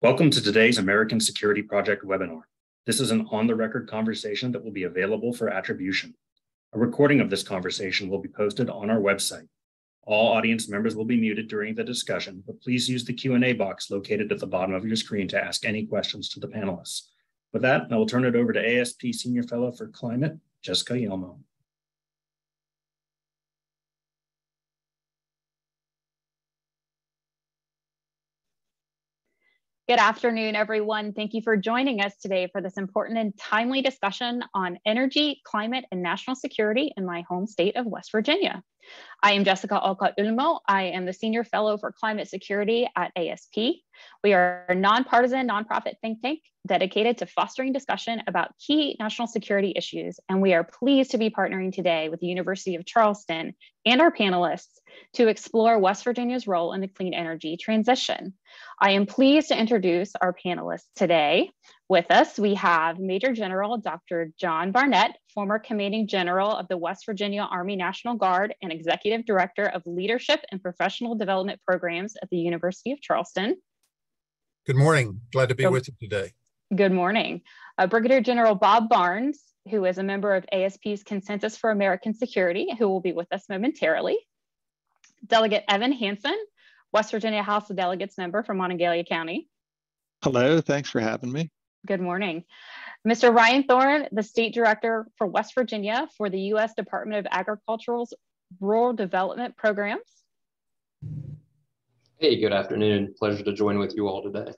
Welcome to today's American Security Project webinar. This is an on-the-record conversation that will be available for attribution. A recording of this conversation will be posted on our website. All audience members will be muted during the discussion, but please use the Q&A box located at the bottom of your screen to ask any questions to the panelists. With that, I will turn it over to ASP Senior Fellow for Climate, Jessica Yelmo. Good afternoon, everyone. Thank you for joining us today for this important and timely discussion on energy, climate, and national security in my home state of West Virginia. I am Jessica Yelmo. I am the Senior Fellow for Climate Security at ASP. We are a nonpartisan, nonprofit think tank dedicated to fostering discussion about key national security issues, and we are pleased to be partnering today with the University of Charleston and our panelists to explore West Virginia's role in the clean energy transition. I am pleased to introduce our panelists today. With us, we have Major General Dr. John Barnette, former Commanding General of the West Virginia Army National Guard and Executive Director of Leadership and Professional Development Programs at the University of Charleston. Good morning. Glad to be with you today. Good morning. Brigadier General Bob Barnes, who is a member of ASP's Consensus for American Security, who will be with us momentarily. Delegate Evan Hansen, West Virginia House of Delegates member from Monongalia County. Hello, thanks for having me. Good morning. Mr. Ryan Thorne, the State Director for West Virginia for the U.S. Department of Agriculture's Rural Development Programs. Hey, good afternoon. Pleasure to join with you all today.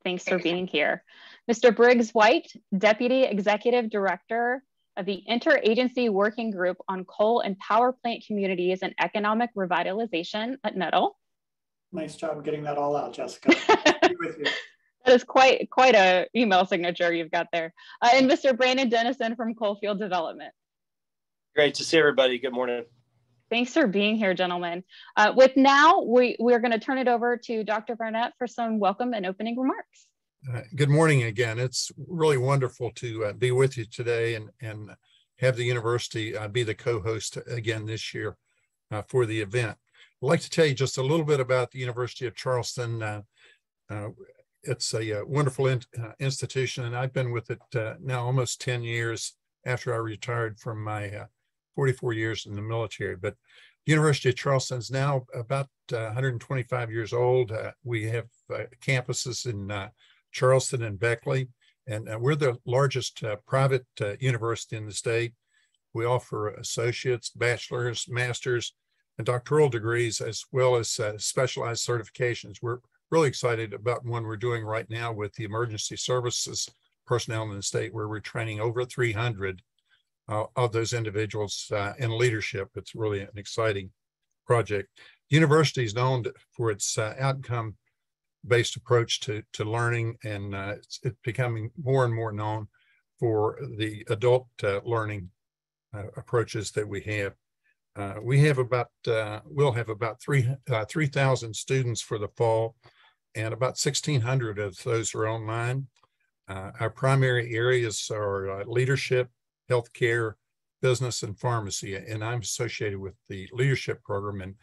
Thanks for being here. Mr. Briggs White, Deputy Executive Director of the Interagency Working Group on Coal and Power Plant Communities and Economic Revitalization at NETL. Nice job getting that all out, Jessica. With you. That is quite a email signature you've got there. And Mr. Brandon Dennison from Coalfield Development. Great to see everybody. Good morning. Thanks for being here, gentlemen. With now, we're going to turn it over to Dr. Barnette for some welcome and opening remarks. Good morning again. It's really wonderful to be with you today and have the university be the co-host again this year for the event. I'd like to tell you just a little bit about the University of Charleston. It's a wonderful institution, and I've been with it now almost 10 years after I retired from my 44 years in the military. But University of Charleston is now about 125 years old. We have campuses in Charleston and Beckley, and we're the largest private university in the state. We offer associates, bachelor's, master's, and doctoral degrees, as well as specialized certifications. We're really excited about one we're doing right now with the emergency services personnel in the state, where we're training over 300 of those individuals in leadership. It's really an exciting project. The university is known for its outcome-based approach to learning, and it's becoming more and more known for the adult learning approaches that we have. We'll have about 3,000 students for the fall, and about 1,600 of those are online. Our primary areas are leadership, healthcare, business, and pharmacy, and I'm associated with the leadership program. And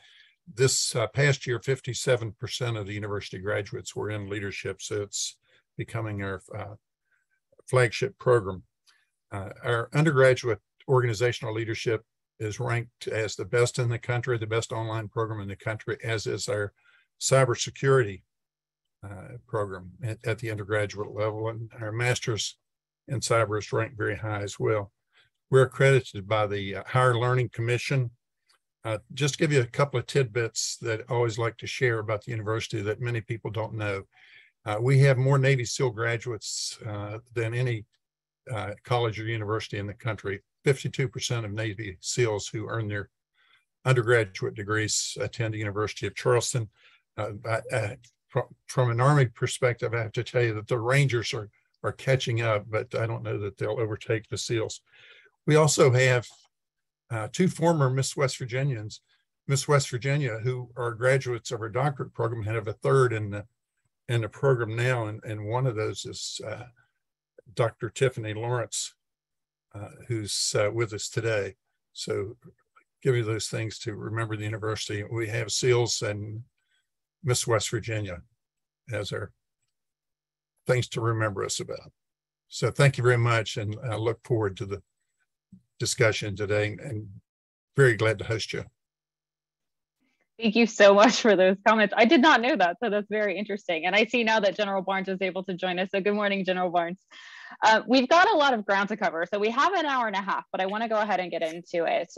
this past year, 57% of the university graduates were in leadership, so it's becoming our flagship program. Our undergraduate organizational leadership is ranked as the best in the country, the best online program in the country, as is our cybersecurity program at the undergraduate level, and our master's in cyber is ranked very high as well. We're accredited by the Higher Learning Commission. Just to give you a couple of tidbits that I always like to share about the university that many people don't know. We have more Navy SEAL graduates than any college or university in the country. 52% of Navy SEALs who earn their undergraduate degrees attend the University of Charleston. From an Army perspective, I have to tell you that the Rangers are catching up, but I don't know that they'll overtake the SEALs. We also have two former Miss West Virginians, Miss West Virginia, who are graduates of our doctorate program, and have a third in the program now, and one of those is Dr. Tiffany Lawrence, who's with us today. So give you those things to remember the university. We have SEALs and Miss West Virginia as our things to remember us about. So thank you very much, and I look forward to the discussion today, and very glad to host you. Thank you so much for those comments. I did not know that, so that's very interesting. And I see now that General Barnes is able to join us. So good morning, General Barnes. We've got a lot of ground to cover, so we have an hour and a half, but I want to go ahead and get into it.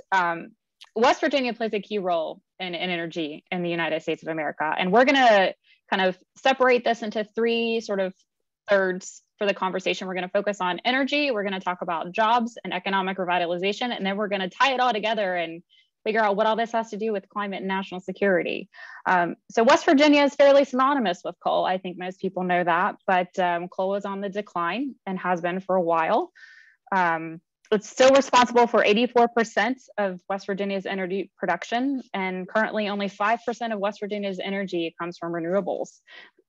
West Virginia plays a key role in energy in the United States of America, and we're going to kind of separate this into three sort of thirds for the conversation. We're going to focus on energy, we're going to talk about jobs and economic revitalization, and then we're going to tie it all together and figure out what all this has to do with climate and national security. So West Virginia is fairly synonymous with coal. I think most people know that, but coal is on the decline and has been for a while. It's still responsible for 84% of West Virginia's energy production, and currently only 5% of West Virginia's energy comes from renewables.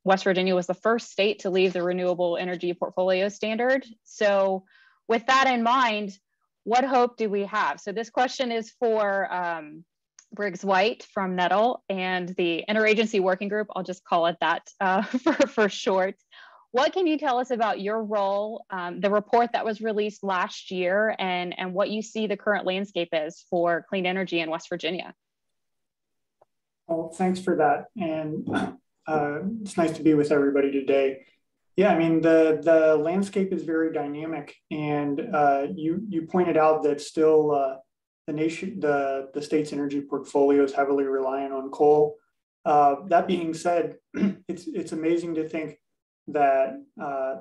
West Virginia was the first state to leave the renewable energy portfolio standard. So with that in mind, what hope do we have? So this question is for Briggs White from Nettle and the Interagency Working Group. I'll just call it that for short. What can you tell us about your role, the report that was released last year, and what you see the current landscape is for clean energy in West Virginia? Well, thanks for that. And it's nice to be with everybody today. Yeah, I mean, the landscape is very dynamic, and you pointed out that still the state's energy portfolio is heavily reliant on coal. That being said, it's amazing to think that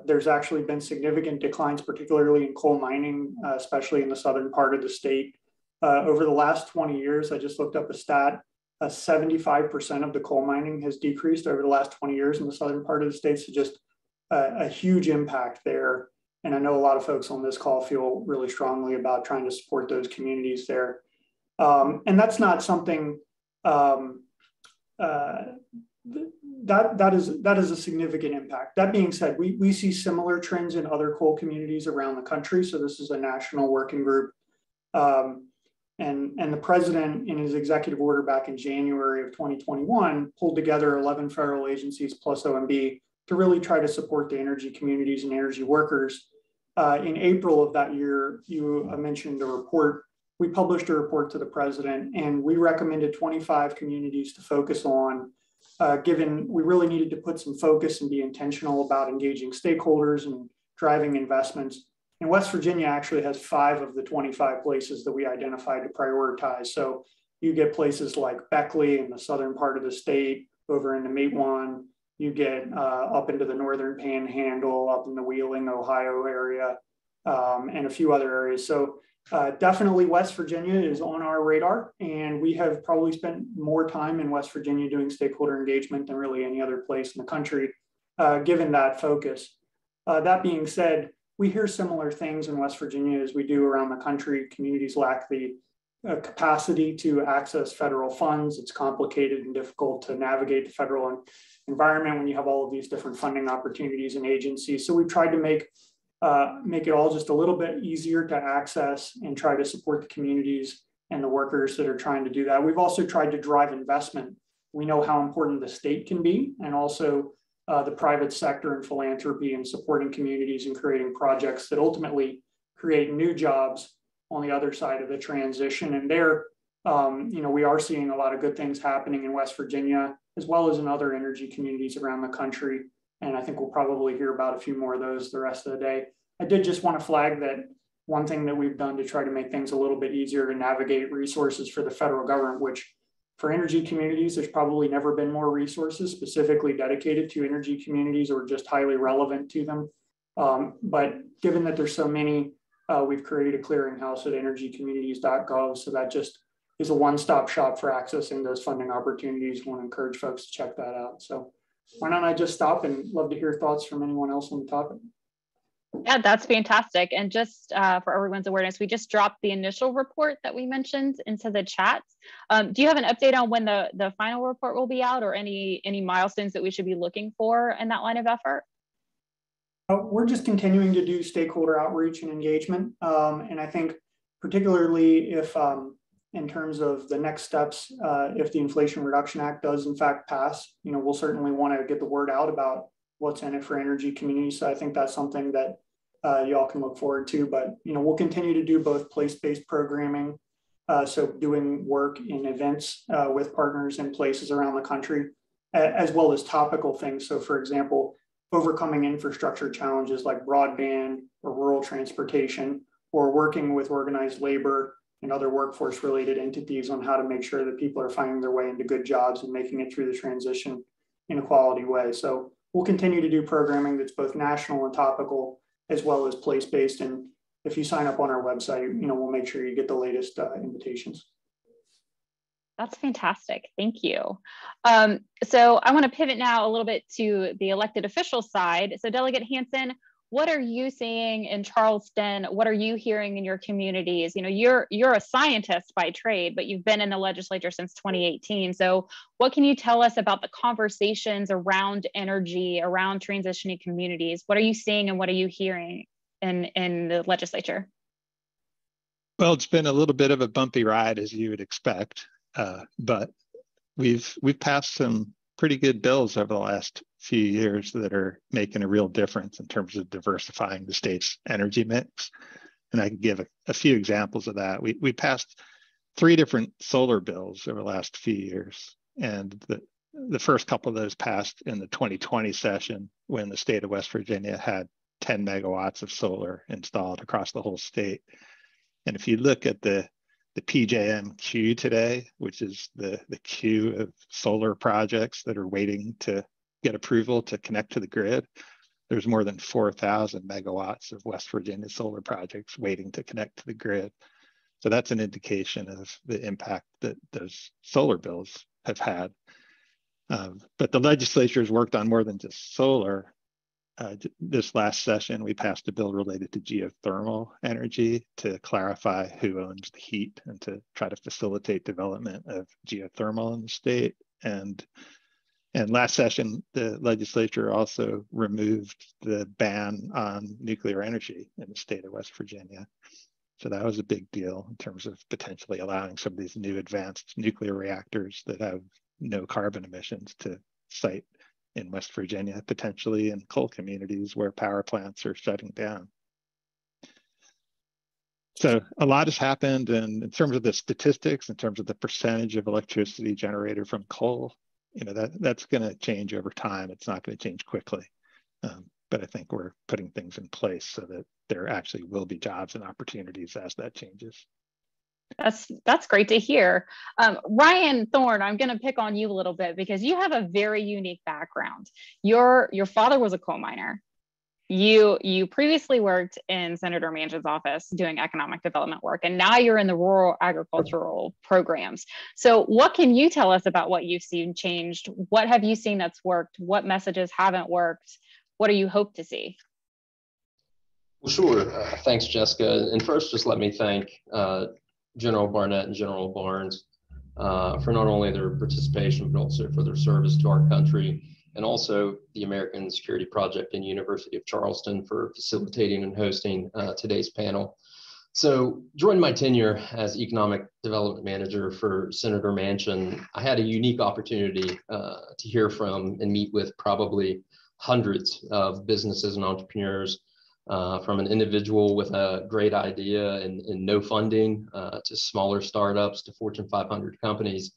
there's actually been significant declines, particularly in coal mining, especially in the southern part of the state. Over the last 20 years, I just looked up a stat, 75% of the coal mining has decreased over the last 20 years in the southern part of the state. So just a huge impact there. And I know a lot of folks on this call feel really strongly about trying to support those communities there. And that's not something that is a significant impact. That being said, we see similar trends in other coal communities around the country. So this is a national working group. And the president, in his executive order back in January of 2021, pulled together 11 federal agencies plus OMB to really try to support the energy communities and energy workers. In April of that year, you mentioned a report. We published a report to the president, and we recommended 25 communities to focus on, given we really needed to put some focus and be intentional about engaging stakeholders and driving investments. And West Virginia actually has 5 of the 25 places that we identified to prioritize. So you get places like Beckley in the southern part of the state, over in the Matewan. You get up into the northern Panhandle, up in the Wheeling, Ohio area, and a few other areas. So definitely West Virginia is on our radar, and we have probably spent more time in West Virginia doing stakeholder engagement than really any other place in the country, given that focus. That being said, we hear similar things in West Virginia as we do around the country. Communities lack the capacity to access federal funds. It's complicated and difficult to navigate the federal environment when you have all of these different funding opportunities and agencies. So we've tried to make it all just a little bit easier to access and try to support the communities and the workers that are trying to do that. We've also tried to drive investment. We know how important the state can be, and also the private sector and philanthropy and supporting communities and creating projects that ultimately create new jobs on the other side of the transition. And there, we are seeing a lot of good things happening in West Virginia, as well as in other energy communities around the country. And I think we'll probably hear about a few more of those the rest of the day. I did just want to flag that one thing that we've done to try to make things a little bit easier to navigate resources for the federal government, which for energy communities, there's probably never been more resources specifically dedicated to energy communities or just highly relevant to them. But given that there's so many, we've created a clearinghouse at energycommunities.gov. So that just is a one-stop shop for accessing those funding opportunities. I want to encourage folks to check that out. So why don't I just stop, and love to hear thoughts from anyone else on the topic. Yeah, that's fantastic. And just for everyone's awareness, we just dropped the initial report that we mentioned into the chat. Do you have an update on when the final report will be out, or any milestones that we should be looking for in that line of effort? We're just continuing to do stakeholder outreach and engagement. And I think particularly if in terms of the next steps, if the Inflation Reduction Act does in fact pass, we'll certainly want to get the word out about what's in it for energy communities. So I think that's something that y'all can look forward to. But we'll continue to do both place-based programming, so doing work in events with partners in places around the country, as well as topical things. So for example, overcoming infrastructure challenges like broadband or rural transportation, or working with organized labor and other workforce related entities on how to make sure that people are finding their way into good jobs and making it through the transition in a quality way. So we'll continue to do programming that's both national and topical, as well as place-based. And if you sign up on our website, we'll make sure you get the latest invitations. That's fantastic. Thank you. So I want to pivot now a little bit to the elected official side. So Delegate Hansen, what are you seeing in Charleston? What are you hearing in your communities? You're a scientist by trade, but you've been in the legislature since 2018. So what can you tell us about the conversations around energy, around transitioning communities? What are you seeing and what are you hearing in the legislature? Well, it's been a little bit of a bumpy ride, as you would expect, but we've passed some pretty good bills over the last few years that are making a real difference in terms of diversifying the state's energy mix. And I can give a few examples of that. We passed 3 different solar bills over the last few years. And the first couple of those passed in the 2020 session when the state of West Virginia had 10 megawatts of solar installed across the whole state. And if you look at the PJM queue today, which is the queue of solar projects that are waiting to get approval to connect to the grid, there's more than 4,000 megawatts of West Virginia solar projects waiting to connect to the grid. So that's an indication of the impact that those solar bills have had. But the legislature has worked on more than just solar. This last session, we passed a bill related to geothermal energy to clarify who owns the heat and to try to facilitate development of geothermal in the state. And last session, the legislature also removed the ban on nuclear energy in the state of West Virginia. So that was a big deal in terms of potentially allowing some of these new advanced nuclear reactors that have no carbon emissions to site in West Virginia, potentially in coal communities where power plants are shutting down. So a lot has happened, and in terms of the statistics, in terms of the percentage of electricity generated from coal, that's going to change over time. It's not going to change quickly, but I think we're putting things in place so that there actually will be jobs and opportunities as that changes. That's great to hear. Ryan Thorne, I'm going to pick on you a little bit because you have a very unique background. Your father was a coal miner. You previously worked in Senator Manchin's office doing economic development work, and now you're in the rural agricultural programs. So what can you tell us about what you've seen changed? What have you seen that's worked? What messages haven't worked? What do you hope to see? Well, sure. Thanks, Jessica. And first, just let me thank General Barnette and General Barnes for not only their participation, but also for their service to our country, and also the American Security Project and University of Charleston for facilitating and hosting today's panel. So during my tenure as Economic Development Manager for Senator Manchin, I had a unique opportunity to hear from and meet with probably hundreds of businesses and entrepreneurs, from an individual with a great idea and no funding to smaller startups to Fortune 500 companies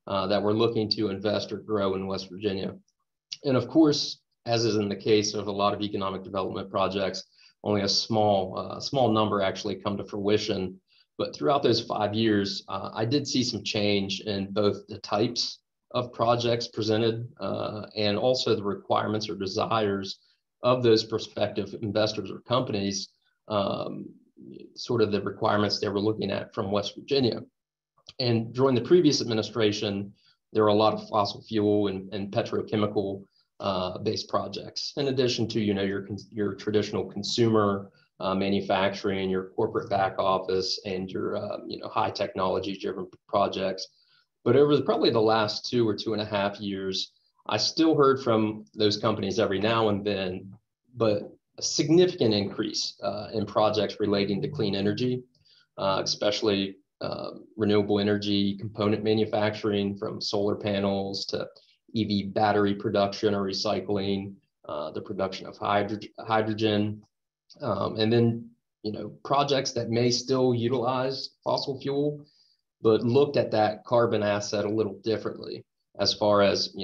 that were looking to invest or grow in West Virginia. And of course, as is in the case of a lot of economic development projects, only a small number actually come to fruition. But throughout those 5 years, I did see some change in both the types of projects presented and also the requirements or desires of those prospective investors or companies, sort of the requirements they were looking at from West Virginia. And during the previous administration, there were a lot of fossil fuel and petrochemical based projects, in addition to your traditional consumer manufacturing, your corporate back office, and your high technology driven projects. But over probably the last 2 or 2.5 years, I still heard from those companies every now and then, but a significant increase in projects relating to clean energy, especially renewable energy component manufacturing, from solar panels to EV battery production or recycling, the production of hydrogen, and then, projects that may still utilize fossil fuel, but looked at that carbon asset a little differently as far as,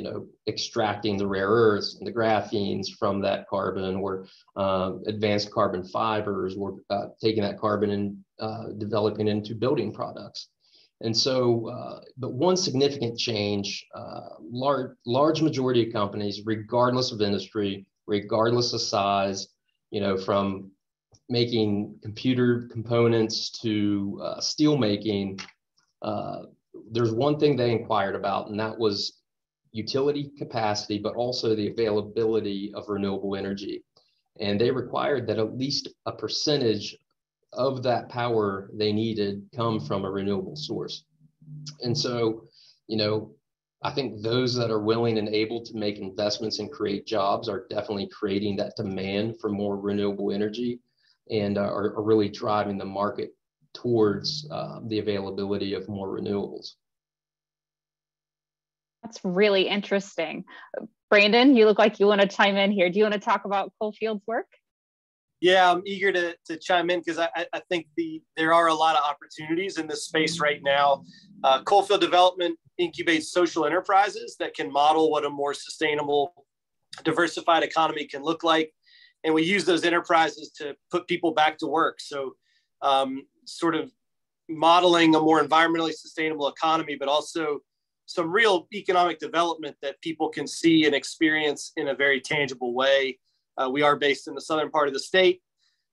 extracting the rare earths and the graphenes from that carbon, or advanced carbon fibers, or taking that carbon and developing into building products. And so, but one significant change, large majority of companies, regardless of industry, regardless of size, from making computer components to steel making, there's one thing they inquired about, and that was utility capacity, but also the availability of renewable energy. And they required that at least a percentage of that power they needed come from a renewable source. And so, I think those that are willing and able to make investments and create jobs are definitely creating that demand for more renewable energy, and are really driving the market towards the availability of more renewables. That's really interesting. Brandon, you look like you want to chime in here. Do you want to talk about Coalfield's work? Yeah, I'm eager to chime in because I think there are a lot of opportunities in this space right now. Coalfield Development incubates social enterprises that can model what a more sustainable, diversified economy can look like. And we use those enterprises to put people back to work. So sort of modeling a more environmentally sustainable economy, but also some real economic development that people can see and experience in a very tangible way. We are based in the southern part of the state.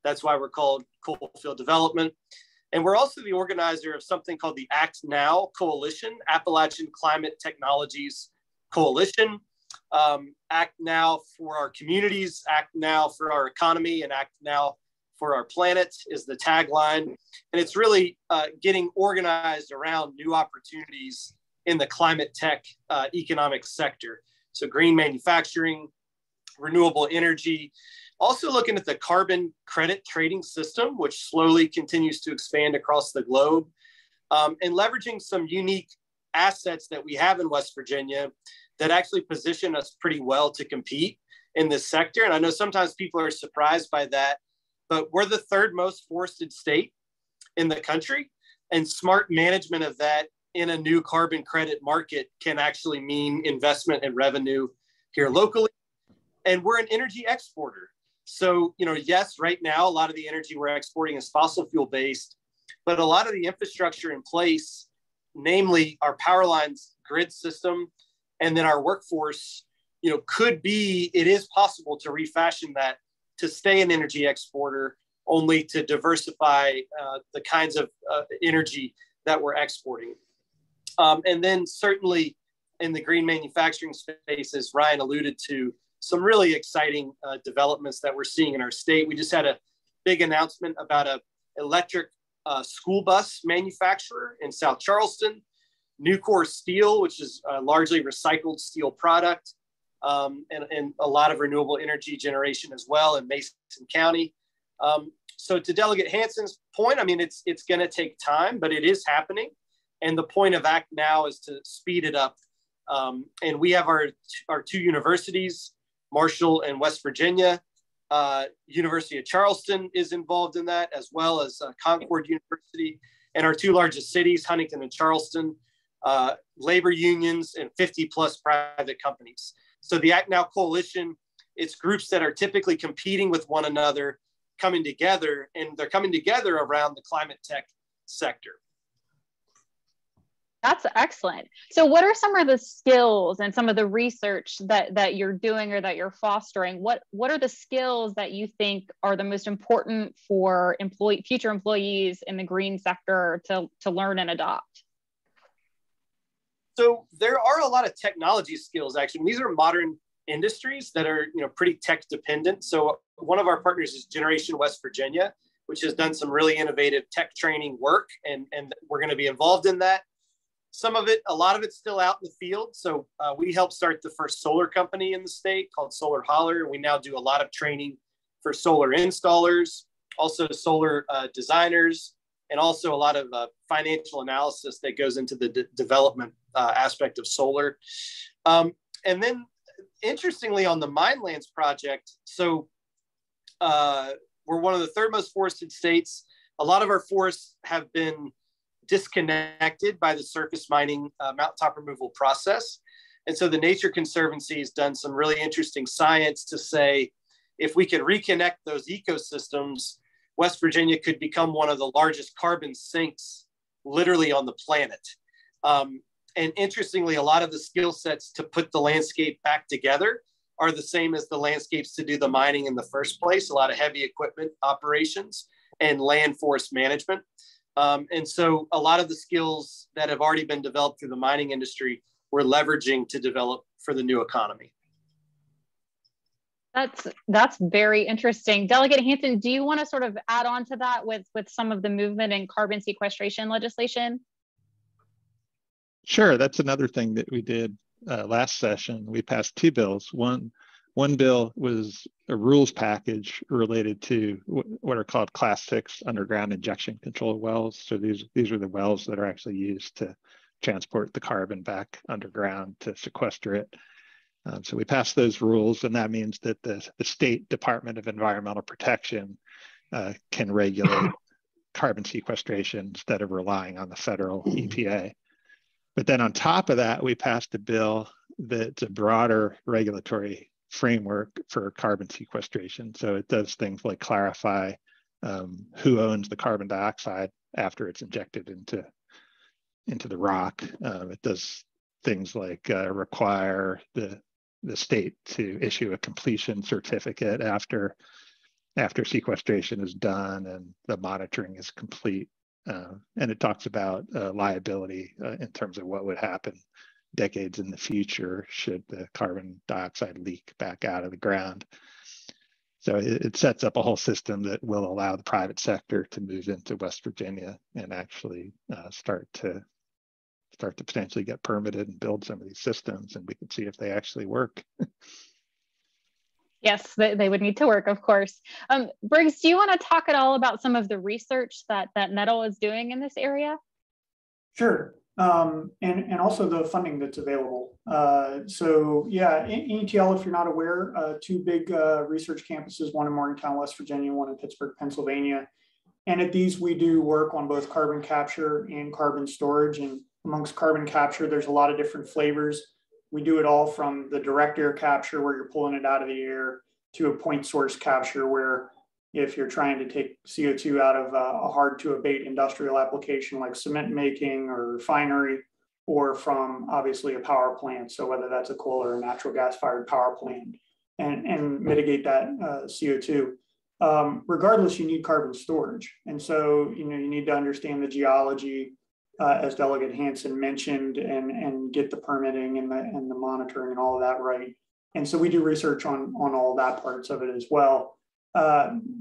That's why we're called Coalfield Development. And we're also the organizer of something called the Act Now Coalition, Appalachian Climate Technologies Coalition. Act Now for our communities, Act Now for our economy, and Act Now for our planet is the tagline. And it's really getting organized around new opportunities in the climate tech economic sector. So green manufacturing, renewable energy, also looking at the carbon credit trading system, which slowly continues to expand across the globe, and leveraging some unique assets that we have in West Virginia that actually position us pretty well to compete in this sector. And I know sometimes people are surprised by that, but we're the third most forested state in the country, and smart management of that in a new carbon credit market can actually mean investment and revenue here locally. And we're an energy exporter. So, yes, right now, a lot of the energy we're exporting is fossil fuel based, but a lot of the infrastructure in place, namely our power lines grid system, and then our workforce, it is possible to refashion that to stay an energy exporter, only to diversify the kinds of energy that we're exporting. And then certainly in the green manufacturing space, as Ryan alluded to, some really exciting developments that we're seeing in our state. We just had a big announcement about an electric school bus manufacturer in South Charleston, Nucor Steel, which is a largely recycled steel product, and a lot of renewable energy generation as well in Mason County. So to Delegate Hanson's point, it's going to take time, but it is happening. And the point of Act Now is to speed it up. And we have our two universities, Marshall and West Virginia. University of Charleston is involved in that, as well as Concord University, and our two largest cities, Huntington and Charleston, labor unions, and 50 plus private companies. So the Act Now Coalition, it's groups that are typically competing with one another, coming together, and they're coming together around the climate tech sector. That's excellent. So what are some of the skills and some of the research that you're doing or that you're fostering? What are the skills that you think are the most important for future employees in the green sector to learn and adopt? So there are a lot of technology skills, actually. These are modern industries that are pretty tech dependent. So one of our partners is Generation West Virginia, which has done some really innovative tech training work, and we're going to be involved in that. A lot of it's still out in the field. So we helped start the first solar company in the state called Solar Holler. And we now do a lot of training for solar installers, also solar designers, and also a lot of financial analysis that goes into the development aspect of solar. And then interestingly, on the Minelands project, so we're one of the third most forested states. A lot of our forests have been disconnected by the surface mining mountaintop removal process. And so the Nature Conservancy has done some really interesting science to say, if we could reconnect those ecosystems, West Virginia could become one of the largest carbon sinks literally on the planet. And interestingly, a lot of the skill sets to put the landscape back together are the same as the landscapes to do the mining in the first place, a lot of heavy equipment operations and land forest management. And so a lot of the skills that have already been developed through the mining industry, we're leveraging to develop for the new economy. That's very interesting. Delegate Hanson, do you want to sort of add on to that with some of the movement in carbon sequestration legislation? Sure, that's another thing that we did last session. We passed two bills. One bill was a rules package related to what are called Class 6 underground injection control wells. So these are the wells that are actually used to transport the carbon back underground to sequester it. So we passed those rules, and that means that the State Department of Environmental Protection can regulate carbon sequestration instead of relying on the federal EPA. But then on top of that, we passed a bill that's a broader regulatory framework for carbon sequestration. So it does things like clarify who owns the carbon dioxide after it's injected into the rock. It does things like require the state to issue a completion certificate after sequestration is done and the monitoring is complete. And it talks about liability in terms of what would happen decades in the future should the carbon dioxide leak back out of the ground. So it sets up a whole system that will allow the private sector to move into West Virginia and actually start to potentially get permitted and build some of these systems, and we can see if they actually work. Yes, they would need to work, of course. Briggs, do you want to talk at all about some of the research that NETL is doing in this area? Sure, and also the funding that's available. So yeah, NETL, if you're not aware, two big research campuses, one in Morgantown, West Virginia, one in Pittsburgh, Pennsylvania. And at these, we do work on both carbon capture and carbon storage. And amongst carbon capture, there's a lot of different flavors. We do it all from the direct air capture, where you're pulling it out of the air, to a point source capture, where if you're trying to take CO2 out of a hard to abate industrial application like cement making or refinery, or from obviously a power plant. So whether that's a coal or a natural gas fired power plant, and mitigate that CO2. Regardless, you need carbon storage. And so, you need to understand the geology, as Delegate Hanson mentioned, and get the permitting and the monitoring and all of that right. And so we do research on all that parts of it as well.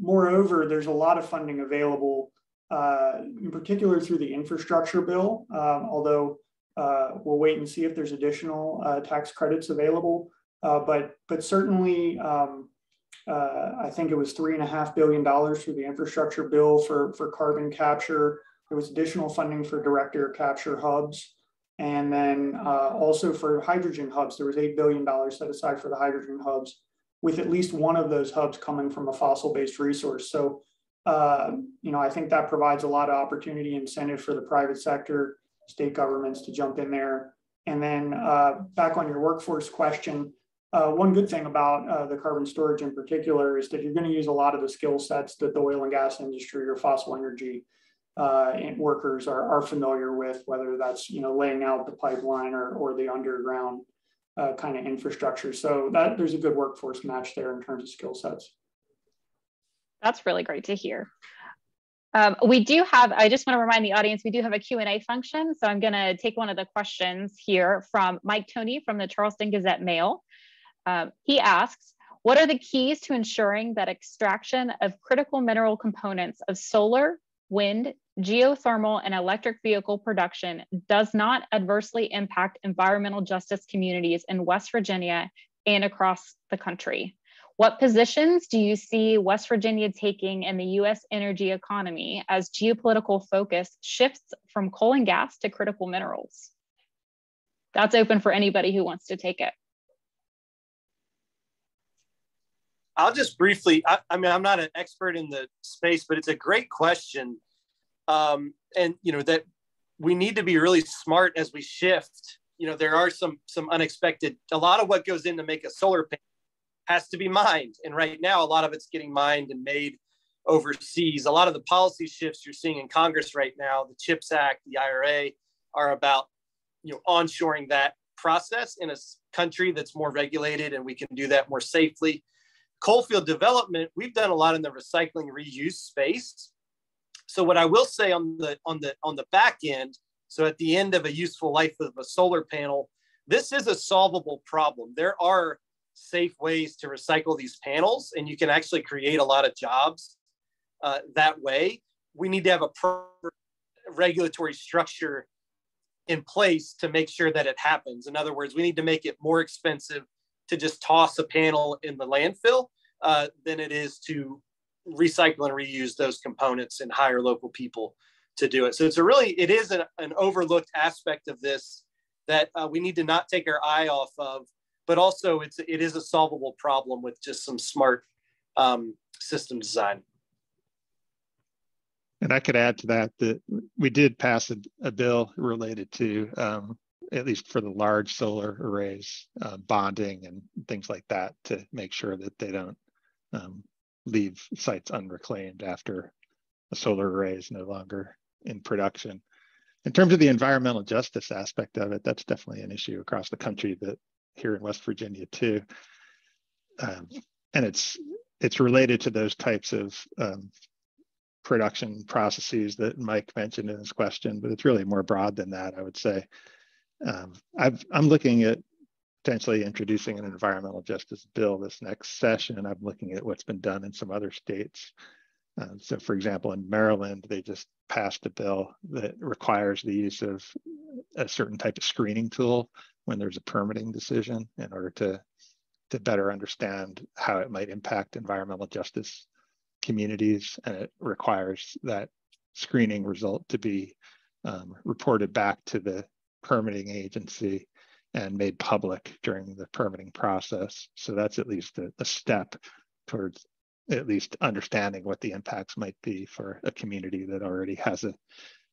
Moreover, there's a lot of funding available, in particular through the infrastructure bill, although we'll wait and see if there's additional tax credits available. But certainly, I think it was $3.5 billion through the infrastructure bill for carbon capture. There was additional funding for direct air capture hubs. And then also for hydrogen hubs, there was $8 billion set aside for the hydrogen hubs, with at least one of those hubs coming from a fossil-based resource. So, I think that provides a lot of opportunity, incentive for the private sector, state governments to jump in there. And then back on your workforce question, one good thing about the carbon storage in particular is that you're going to use a lot of the skill sets that the oil and gas industry or fossil energy workers are familiar with, whether that's laying out the pipeline or the underground kind of infrastructure. So that there's a good workforce match there in terms of skill sets. That's really great to hear. We do have, I just want to remind the audience, we do have a Q&A function. So I'm going to take one of the questions here from Mike Toney from the Charleston Gazette Mail. He asks, what are the keys to ensuring that extraction of critical mineral components of solar, wind, geothermal, and electric vehicle production does not adversely impact environmental justice communities in West Virginia and across the country? What positions do you see West Virginia taking in the U.S. energy economy as geopolitical focus shifts from coal and gas to critical minerals? That's open for anybody who wants to take it. I'll just briefly, I mean, I'm not an expert in the space, but it's a great question. And, you know, that we need to be really smart as we shift. You know, there are some unexpected, a lot of what goes in to make a solar panel has to be mined. And right now, a lot of it's getting mined and made overseas. A lot of the policy shifts you're seeing in Congress right now, the CHIPS Act, the IRA, are about, you know, onshoring that process in a country that's more regulated, and we can do that more safely. Coalfield development, we've done a lot in the recycling reuse space. So what I will say on the back end, so at the end of a useful life of a solar panel, this is a solvable problem. There are safe ways to recycle these panels, and you can actually create a lot of jobs that way. We need to have a proper regulatory structure in place to make sure that it happens. In other words, we need to make it more expensive to just toss a panel in the landfill than it is to recycle and reuse those components and hire local people to do it. So it is an overlooked aspect of this that we need to not take our eye off of, but also it is a solvable problem with just some smart system design. And I could add to that we did pass a bill related to, at least for the large solar arrays, bonding and things like that to make sure that they don't leave sites unreclaimed after a solar array is no longer in production. In terms of the environmental justice aspect of it, that's definitely an issue across the country, but here in West Virginia too. And it's related to those types of production processes that Mike mentioned in his question, but it's really more broad than that, I would say. I'm looking at potentially introducing an environmental justice bill this next session. I'm looking at what's been done in some other states. So for example, in Maryland, they just passed a bill that requires the use of a certain type of screening tool when there's a permitting decision in order to better understand how it might impact environmental justice communities. And it requires that screening result to be reported back to the permitting agency and made public during the permitting process. So that's at least a step towards at least understanding what the impacts might be for a community that already has a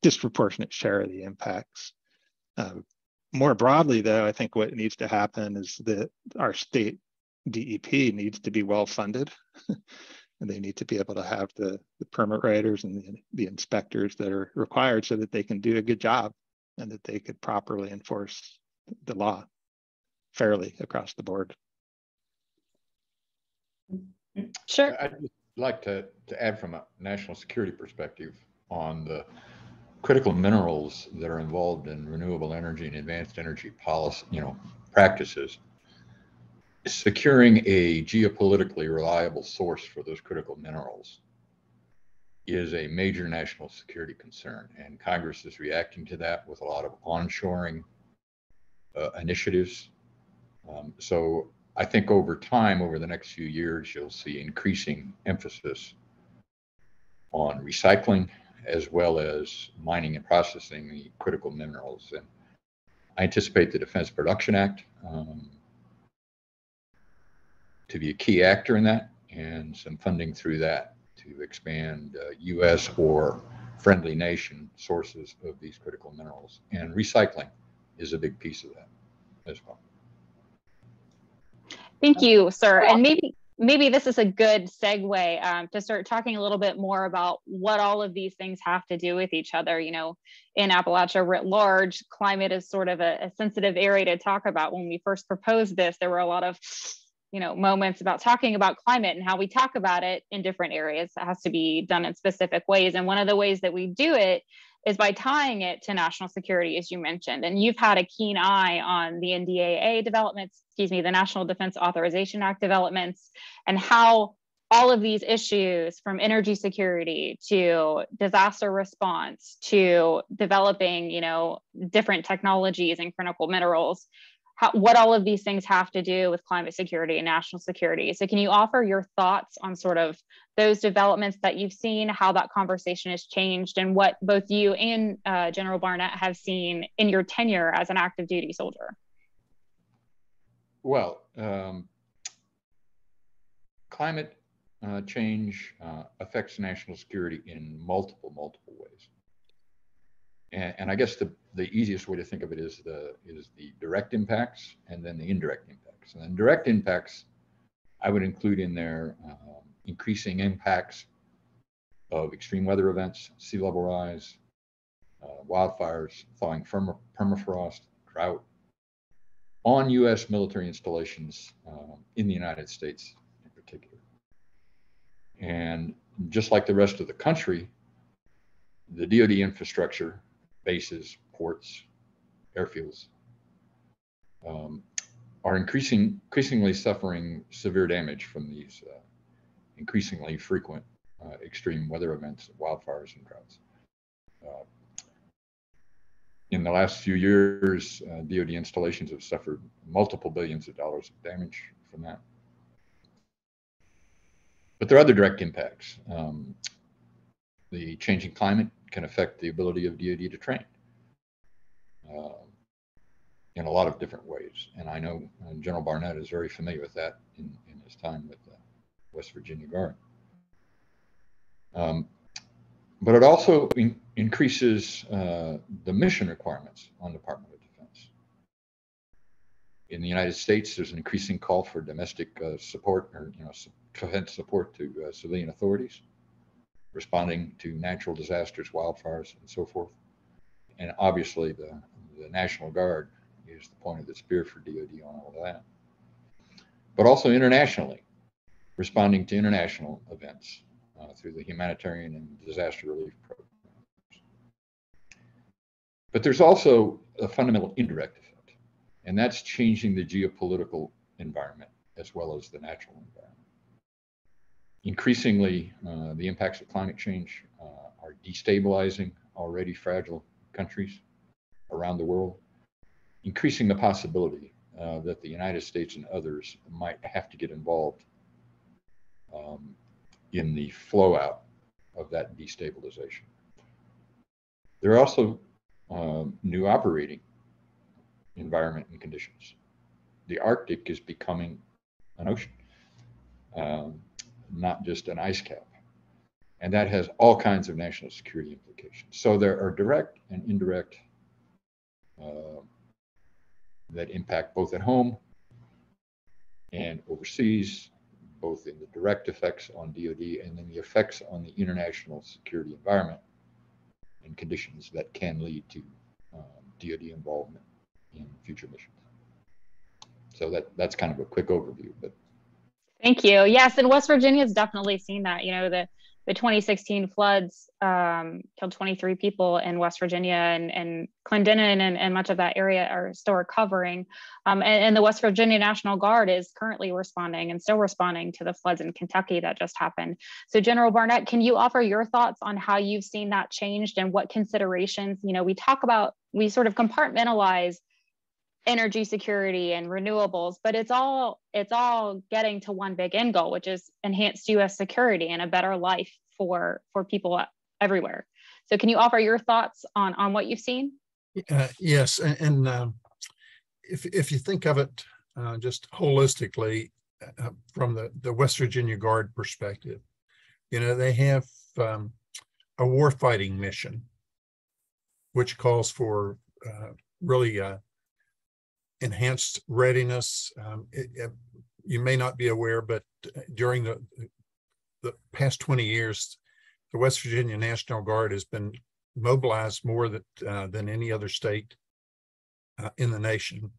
disproportionate share of the impacts. More broadly, though, I think what needs to happen is that our state DEP needs to be well funded. And they need to be able to have the permit writers and the inspectors that are required so that they can do a good job and that they could properly enforce the law fairly across the board. Sure. I'd just like to add from a national security perspective on the critical minerals that are involved in renewable energy and advanced energy policy, practices. Securing a geopolitically reliable source for those critical minerals is a major national security concern, and Congress is reacting to that with a lot of onshoring initiatives. So I think over time, over the next few years, you'll see increasing emphasis on recycling as well as mining and processing the critical minerals. And I anticipate the Defense Production Act to be a key actor in that, and some funding through that to expand U.S. or friendly nation sources of these critical minerals. And recycling is a big piece of that as well. Thank you, sir. And maybe this is a good segue to start talking a little bit more about what all of these things have to do with each other. In Appalachia writ large, climate is sort of a sensitive area to talk about. When we first proposed this, there were a lot of moments about talking about climate and how we talk about it in different areas. It has to be done in specific ways. And one of the ways that we do it is by tying it to national security, as you mentioned. And you've had a keen eye on the NDAA developments, the National Defense Authorization Act developments, and how all of these issues, from energy security to disaster response to developing, different technologies and critical minerals, what all of these things have to do with climate security and national security. So can you offer your thoughts on sort of those developments that you've seen, how that conversation has changed, and what both you and General Barnette have seen in your tenure as an active duty soldier? Well, climate change affects national security in multiple ways. And I guess the easiest way to think of it is the direct impacts and then the indirect impacts. And then direct impacts, I would include in there increasing impacts of extreme weather events, sea level rise, wildfires, thawing permafrost, drought, on U.S. military installations in the United States in particular. And just like the rest of the country, the DoD infrastructure, bases, ports, airfields, are increasingly suffering severe damage from these increasingly frequent extreme weather events, wildfires, and droughts. In the last few years, DoD installations have suffered multiple billions of dollars of damage from that. But there are other direct impacts. The changing climate can affect the ability of DoD to train in a lot of different ways. And I know General Barnette is very familiar with that in his time with the West Virginia Guard. But it also increases the mission requirements on the Department of Defense. In the United States, there's an increasing call for domestic support, or defense support to civilian authorities, responding to natural disasters, wildfires, and so forth. And obviously, the National Guard is the point of the spear for DoD on all of that. But also internationally, responding to international events through the humanitarian and disaster relief programs. But there's also a fundamental indirect effect, and that's changing the geopolitical environment as well as the natural environment. Increasingly, the impacts of climate change are destabilizing already fragile countries around the world, increasing the possibility that the United States and others might have to get involved in the flow out of that destabilization. There are also new operating environment and conditions. The Arctic is becoming an ocean, not just an ice cap. And that has all kinds of national security implications. So there are direct and indirect that impact both at home and overseas, both in the direct effects on DoD and then the effects on the international security environment and conditions that can lead to DoD involvement in future missions. So that's kind of a quick overview. But thank you. Yes, and West Virginia has definitely seen that. The 2016 floods killed 23 people in West Virginia, and Clendenin and much of that area are still recovering. And the West Virginia National Guard is currently responding and still responding to the floods in Kentucky that just happened. So General Barnette, can you offer your thoughts on how you've seen that changed and what considerations, we sort of compartmentalize energy security and renewables, but it's all getting to one big end goal, which is enhanced U.S. security and a better life for people everywhere. So can you offer your thoughts on what you've seen? Yes, and if you think of it just holistically from the West Virginia Guard perspective, they have a warfighting mission, which calls for really enhanced readiness. You may not be aware, but during the past 20 years, the West Virginia National Guard has been mobilized more than any other state in the nation.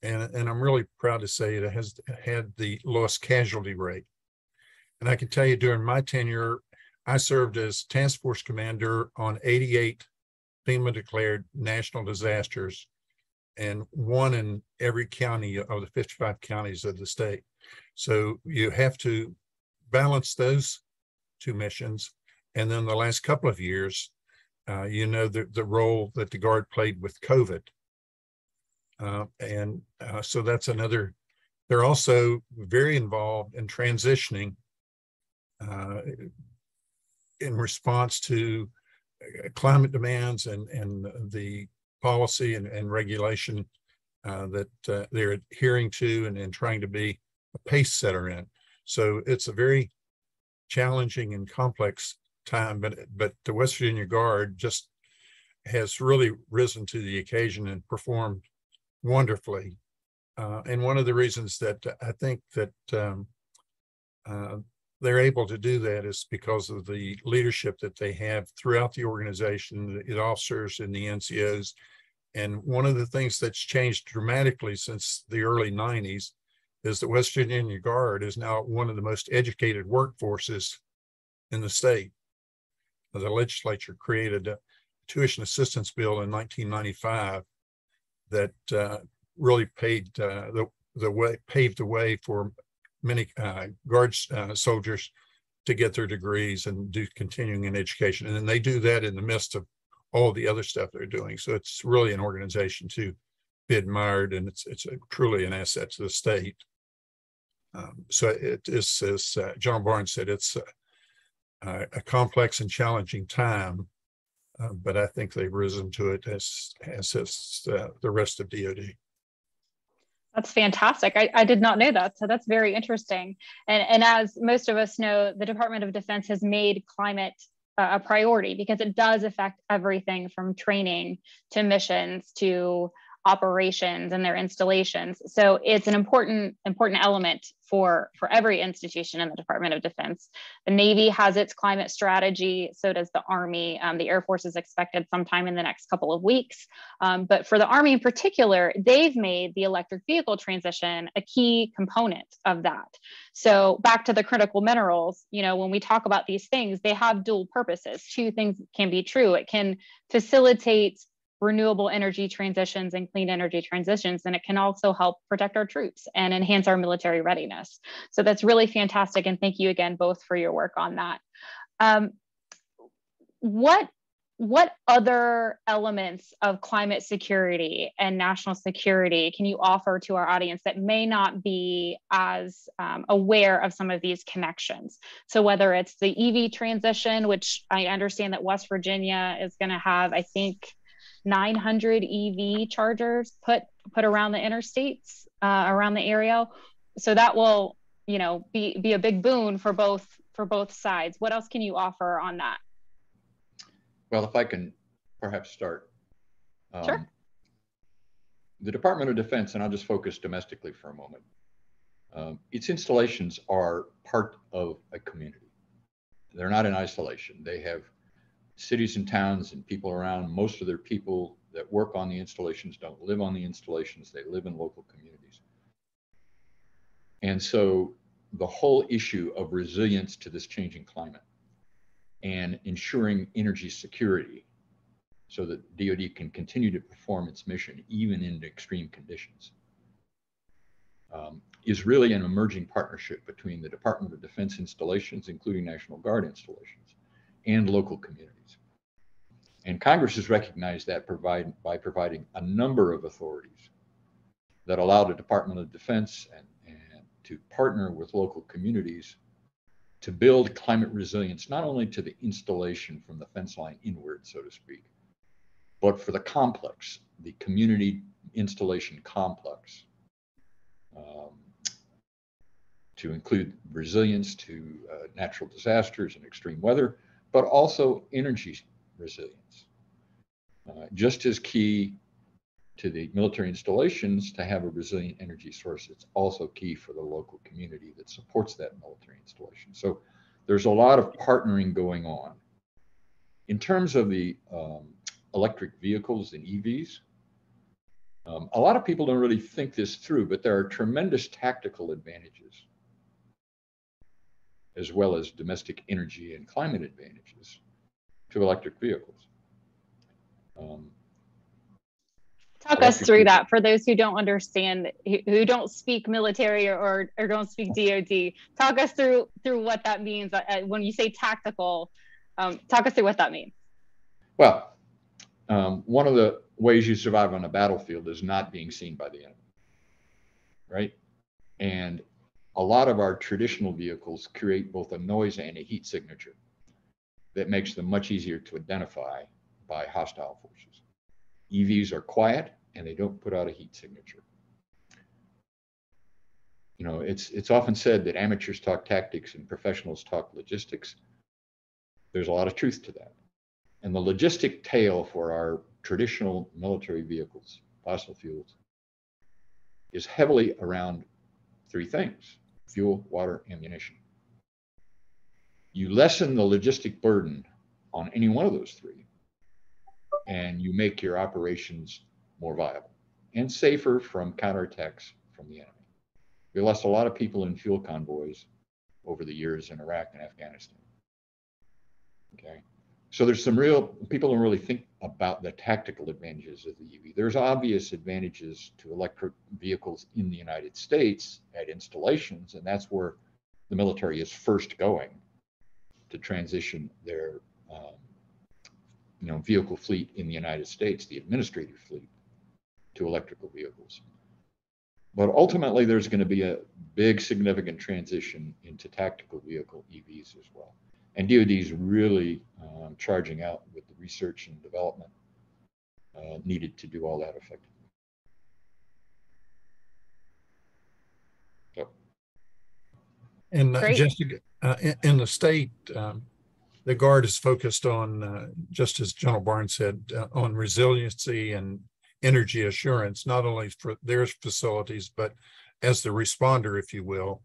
And I'm really proud to say it has had the lowest casualty rate. And I can tell you during my tenure, I served as task force commander on 88 FEMA declared national disasters, and one in every county of the 55 counties of the state. So you have to balance those two missions. And then the last couple of years, the role that the Guard played with COVID. So that's another, they're also very involved in transitioning in response to climate demands and the policy and regulation that they're adhering to and trying to be a pace setter in. So it's a very challenging and complex time, but the West Virginia Guard just has really risen to the occasion and performed wonderfully. And one of the reasons that I think that they're able to do that is because of the leadership that they have throughout the organization, the officers and the NCOs. And one of the things that's changed dramatically since the early 90s is the West Virginia Guard is now one of the most educated workforces in the state. The legislature created a tuition assistance bill in 1995 that really paved the way for many Guards soldiers to get their degrees and do continuing in education. And then they do that in the midst of all the other stuff they're doing. So it's really an organization to be admired, and it's truly an asset to the state. So it is, as John Barnes said, it's a complex and challenging time, but I think they've risen to it as the rest of DoD. That's fantastic. I did not know that. So that's very interesting. And as most of us know, the Department of Defense has made climate a priority because it does affect everything from training to missions to operations and their installations. So it's an important element for every institution in the Department of Defense. The Navy has its climate strategy, so does the Army. The Air Force is expected sometime in the next couple of weeks. But for the Army in particular, they've made the electric vehicle transition a key component of that. So back to the critical minerals, when we talk about these things, they have dual purposes. Two things can be true. It can facilitate renewable energy transitions and clean energy transitions, and it can also help protect our troops and enhance our military readiness. So that's really fantastic, and thank you again both for your work on that. What other elements of climate security and national security can you offer to our audience that may not be as aware of some of these connections? So whether it's the EV transition, which I understand that West Virginia is going to have, I think, 900 EV chargers put around the interstates, around the area. So that will, be a big boon for both sides. What else can you offer on that? Well, if I can perhaps start. Sure. The Department of Defense, and I'll just focus domestically for a moment, its installations are part of a community. They're not in isolation. They have cities and towns and people around. Most of their people that work on the installations don't live on the installations. They live in local communities. And so the whole issue of resilience to this changing climate and ensuring energy security so that DoD can continue to perform its mission even in extreme conditions is really an emerging partnership between the Department of Defense installations, including National Guard installations, and local communities. And Congress has recognized that by providing a number of authorities that allow the Department of Defense and to partner with local communities to build climate resilience, not only to the installation from the fence line inward, so to speak, but for the complex, the community installation complex, to include resilience to natural disasters and extreme weather, but also energy resilience. Just as key to the military installations to have a resilient energy source, it's also key for the local community that supports that military installation. So there's a lot of partnering going on. In terms of the electric vehicles and EVs, a lot of people don't really think this through, but there are tremendous tactical advantages as well as domestic energy and climate advantages to electric vehicles. Talk us through that for those who don't understand, who don't speak military or don't speak DoD. Talk us through what that means. When you say tactical, talk us through what that means. Well, one of the ways you survive on a battlefield is not being seen by the enemy, right? And a lot of our traditional vehicles create both a noise and a heat signature that makes them much easier to identify by hostile forces. EVs are quiet and they don't put out a heat signature. you know, it's often said that amateurs talk tactics and professionals talk logistics. There's a lot of truth to that. And the logistic tail for our traditional military vehicles, fossil fuels, is heavily around three things: fuel, water, ammunition. You lessen the logistic burden on any one of those three, and you make your operations more viable and safer from counterattacks from the enemy. We lost a lot of people in fuel convoys over the years in Iraq and Afghanistan. Okay, so there's some real, people don't really think about the tactical advantages of the EV. There's obvious advantages to electric vehicles in the United States at installations, and that's where the military is first going to transition their vehicle fleet in the United States, the administrative fleet, to electrical vehicles. But ultimately, there's going to be a big, significant transition into tactical vehicle EVs as well. And DoD is really charging out with the research and development needed to do all that effectively. So. And Jessica, in the state, the Guard is focused on, just as General Barnes said, on resiliency and energy assurance, not only for their facilities, but as the responder, if you will,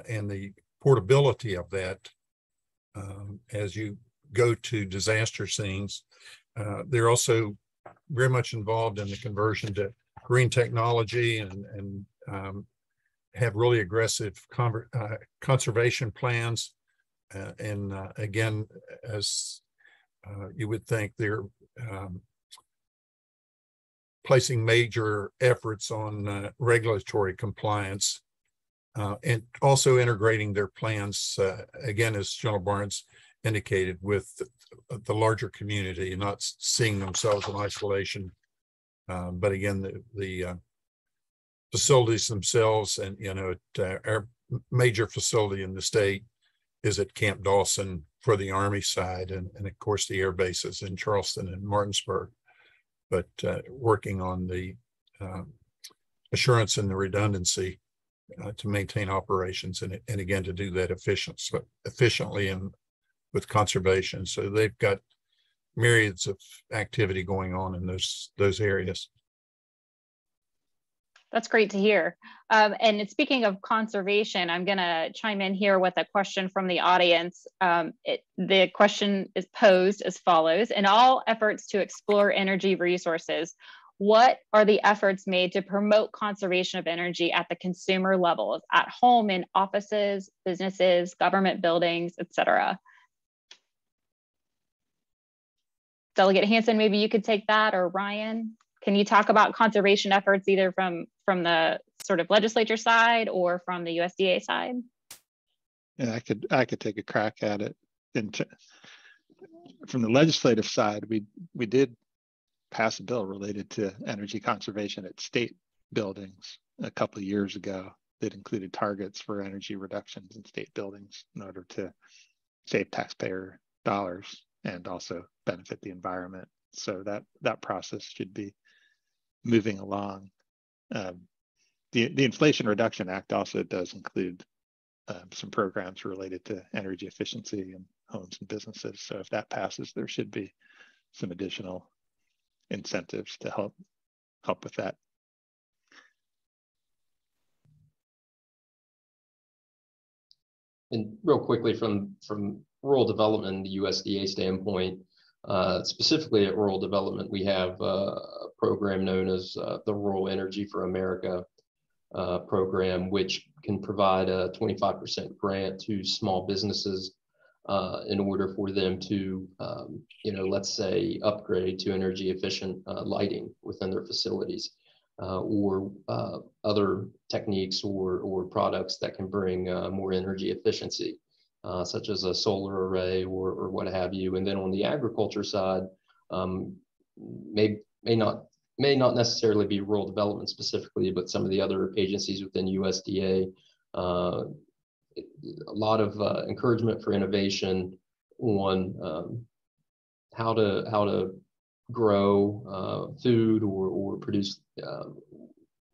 and the portability of that as you go to disaster scenes. They're also very much involved in the conversion to green technology and have really aggressive conservation plans. And again, as you would think, they're placing major efforts on regulatory compliance and also integrating their plans, again, as General Barnes indicated, with the larger community and not seeing themselves in isolation. But again, the facilities themselves, and our major facility in the state is at Camp Dawson for the Army side, and of course the air bases in Charleston and Martinsburg, but working on the assurance and the redundancy to maintain operations and again to do that efficiently and with conservation. So they've got myriads of activity going on in those areas. That's great to hear. And speaking of conservation, I'm going to chime in here with a question from the audience. The question is posed as follows: in all efforts to explore energy resources, what are the efforts made to promote conservation of energy at the consumer levels, at home, in offices, businesses, government buildings, etc.? Delegate Hansen, maybe you could take that, or Ryan. Can you talk about conservation efforts either from the sort of legislature side or from the USDA side? Yeah, I could take a crack at it. From the legislative side, we did pass a bill related to energy conservation at state buildings a couple of years ago that included targets for energy reductions in state buildings in order to save taxpayer dollars and also benefit the environment. So that process should be moving along. The Inflation Reduction Act also does include some programs related to energy efficiency in homes and businesses. So if that passes, there should be some additional incentives to help with that. And real quickly, from rural development, the USDA standpoint, specifically at rural development, we have a program known as the Rural Energy for America program, which can provide a 25% grant to small businesses in order for them to, let's say, upgrade to energy efficient lighting within their facilities, or other techniques or products that can bring more energy efficiency, such as a solar array or what have you. And then on the agriculture side, may not necessarily be rural development specifically, but some of the other agencies within USDA, a lot of encouragement for innovation on how to grow food or produce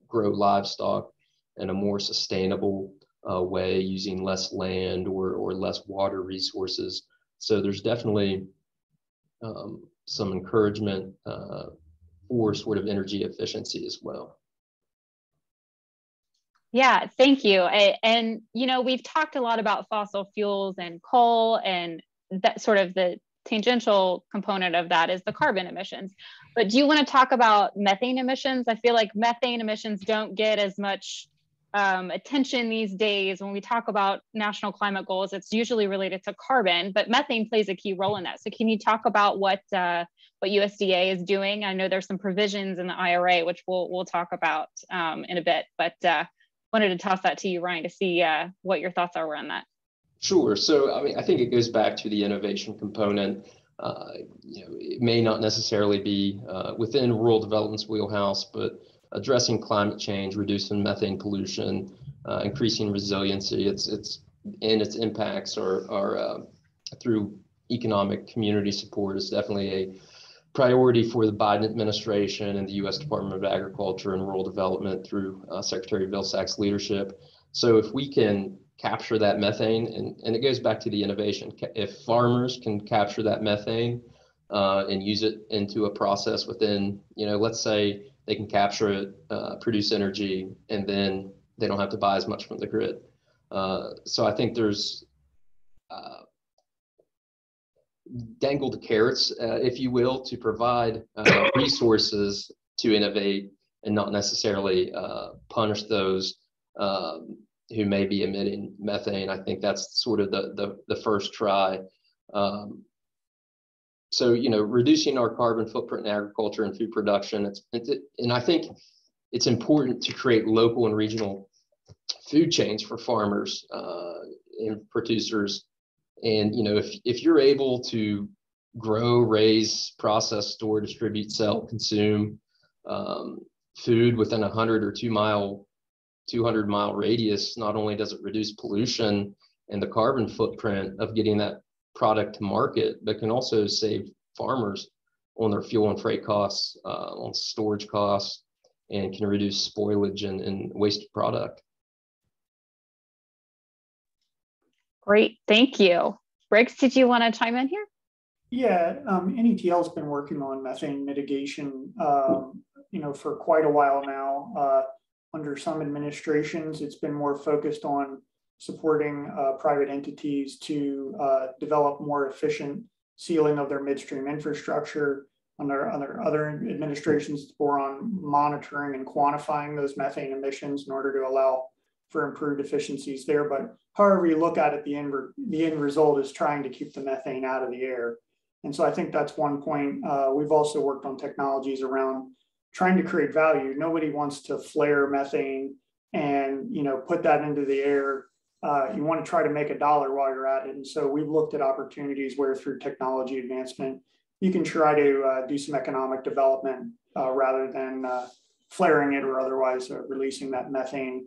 grow livestock in a more sustainable way, using less land or less water resources. So there's definitely some encouragement for sort of energy efficiency as well. Yeah, thank you. And, you know, we've talked a lot about fossil fuels and coal, and that sort of the tangential component of that is the carbon emissions. But do you want to talk about methane emissions? I feel like methane emissions don't get as much attention these days. When we talk about national climate goals, it's usually related to carbon, but methane plays a key role in that. So can you talk about what USDA is doing? I know there's some provisions in the IRA, which we'll talk about in a bit, but wanted to toss that to you, Ryan, to see what your thoughts are around that. Sure. So, I mean, I think it goes back to the innovation component. You know, it may not necessarily be within rural development's wheelhouse, but addressing climate change, reducing methane pollution, increasing resiliency, its impacts are through economic community support is definitely a priority for the Biden administration and the U.S. Department of Agriculture and Rural Development through Secretary Vilsack's leadership. So if we can capture that methane, and it goes back to the innovation, if farmers can capture that methane and use it into a process within, you know, let's say they can capture it, produce energy, and then they don't have to buy as much from the grid. So I think there's dangled carrots, if you will, to provide resources to innovate and not necessarily punish those who may be emitting methane. I think that's sort of the first try. So, you know, reducing our carbon footprint in agriculture and food production, and I think it's important to create local and regional food chains for farmers and producers. And, you know, if you're able to grow, raise, process, store, distribute, sell, consume food within 100 or 200 mile radius, not only does it reduce pollution and the carbon footprint of getting that product to market, but can also save farmers on their fuel and freight costs, on storage costs, and can reduce spoilage and wasted product. Great, thank you. Briggs, did you want to chime in here? Yeah, NETL has been working on methane mitigation, you know, for quite a while now. Under some administrations, it's been more focused on supporting private entities to develop more efficient sealing of their midstream infrastructure. Under other administrations, it's more on monitoring and quantifying those methane emissions in order to allow for improved efficiencies there. But however you look at it, the end result is trying to keep the methane out of the air. And so I think that's one point. We've also worked on technologies around trying to create value. Nobody wants to flare methane and, you know, put that into the air. You want to try to make $1 while you're at it. And so we've looked at opportunities where through technology advancement, you can try to do some economic development rather than flaring it or otherwise releasing that methane.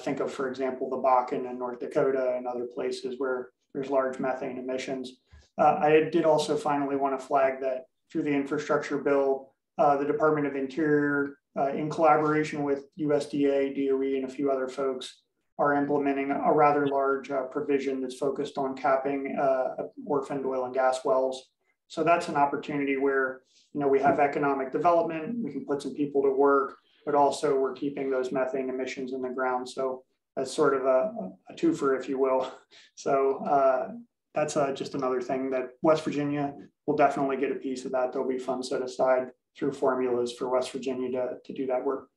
Think of, for example, the Bakken and North Dakota and other places where there's large methane emissions. I did also finally want to flag that through the infrastructure bill, the Department of Interior, in collaboration with USDA, DOE, and a few other folks, are implementing a rather large provision that's focused on capping orphaned oil and gas wells. So that's an opportunity where, you know, we have economic development, we can put some people to work, but also we're keeping those methane emissions in the ground. So that's sort of a twofer, if you will. So that's just another thing that West Virginia will definitely get a piece of that. There'll be funds set aside through formulas for West Virginia to do that work.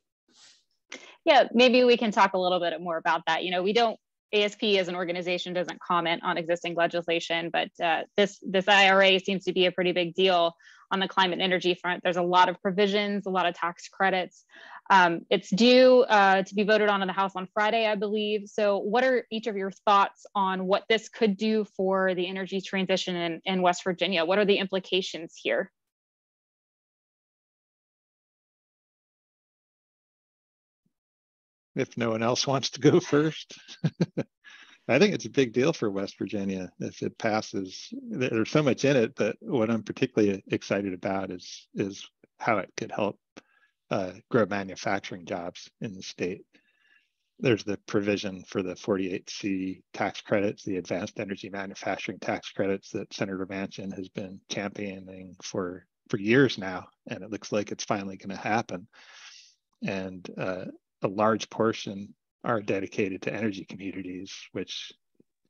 Yeah, maybe we can talk a little bit more about that. You know, we don't, ASP as an organization doesn't comment on existing legislation, but this IRA seems to be a pretty big deal on the climate and energy front. There's a lot of provisions, a lot of tax credits. It's due to be voted on in the House on Friday, I believe. So what are each of your thoughts on what this could do for the energy transition in West Virginia? What are the implications here? If no one else wants to go first. I think it's a big deal for West Virginia if it passes. There's so much in it, but what I'm particularly excited about is how it could help grow manufacturing jobs in the state. there's the provision for the 48C tax credits, the advanced energy manufacturing tax credits that Senator Manchin has been championing for years now, and it looks like it's finally going to happen. And a large portion are dedicated to energy communities, which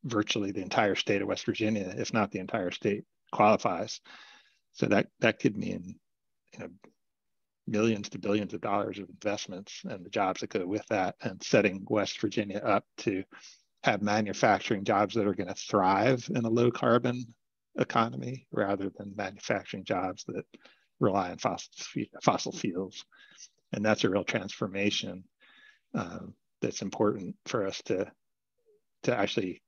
virtually the entire state of West Virginia, if not the entire state, qualifies. So that could mean, you know, millions to billions of dollars of investments and the jobs that go with that, and setting West Virginia up to have manufacturing jobs that are going to thrive in a low carbon economy rather than manufacturing jobs that rely on fossil fuels. And that's a real transformation that's important for us to actually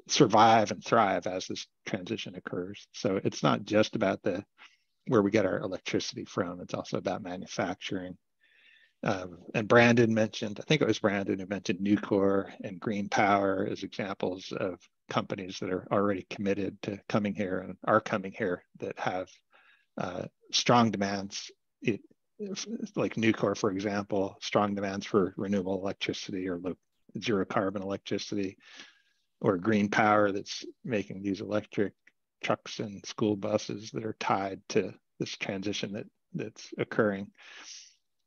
survive and thrive as this transition occurs. So it's not just about where we get our electricity from, it's also about manufacturing. And Brandon mentioned, I think it was Brandon who mentioned Nucor and Green Power as examples of companies that are already committed to coming here and are coming here that have strong demands, like Nucor, for example, strong demands for renewable electricity or zero carbon electricity, or Green Power that's making these electric trucks and school buses that are tied to this transition that's occurring.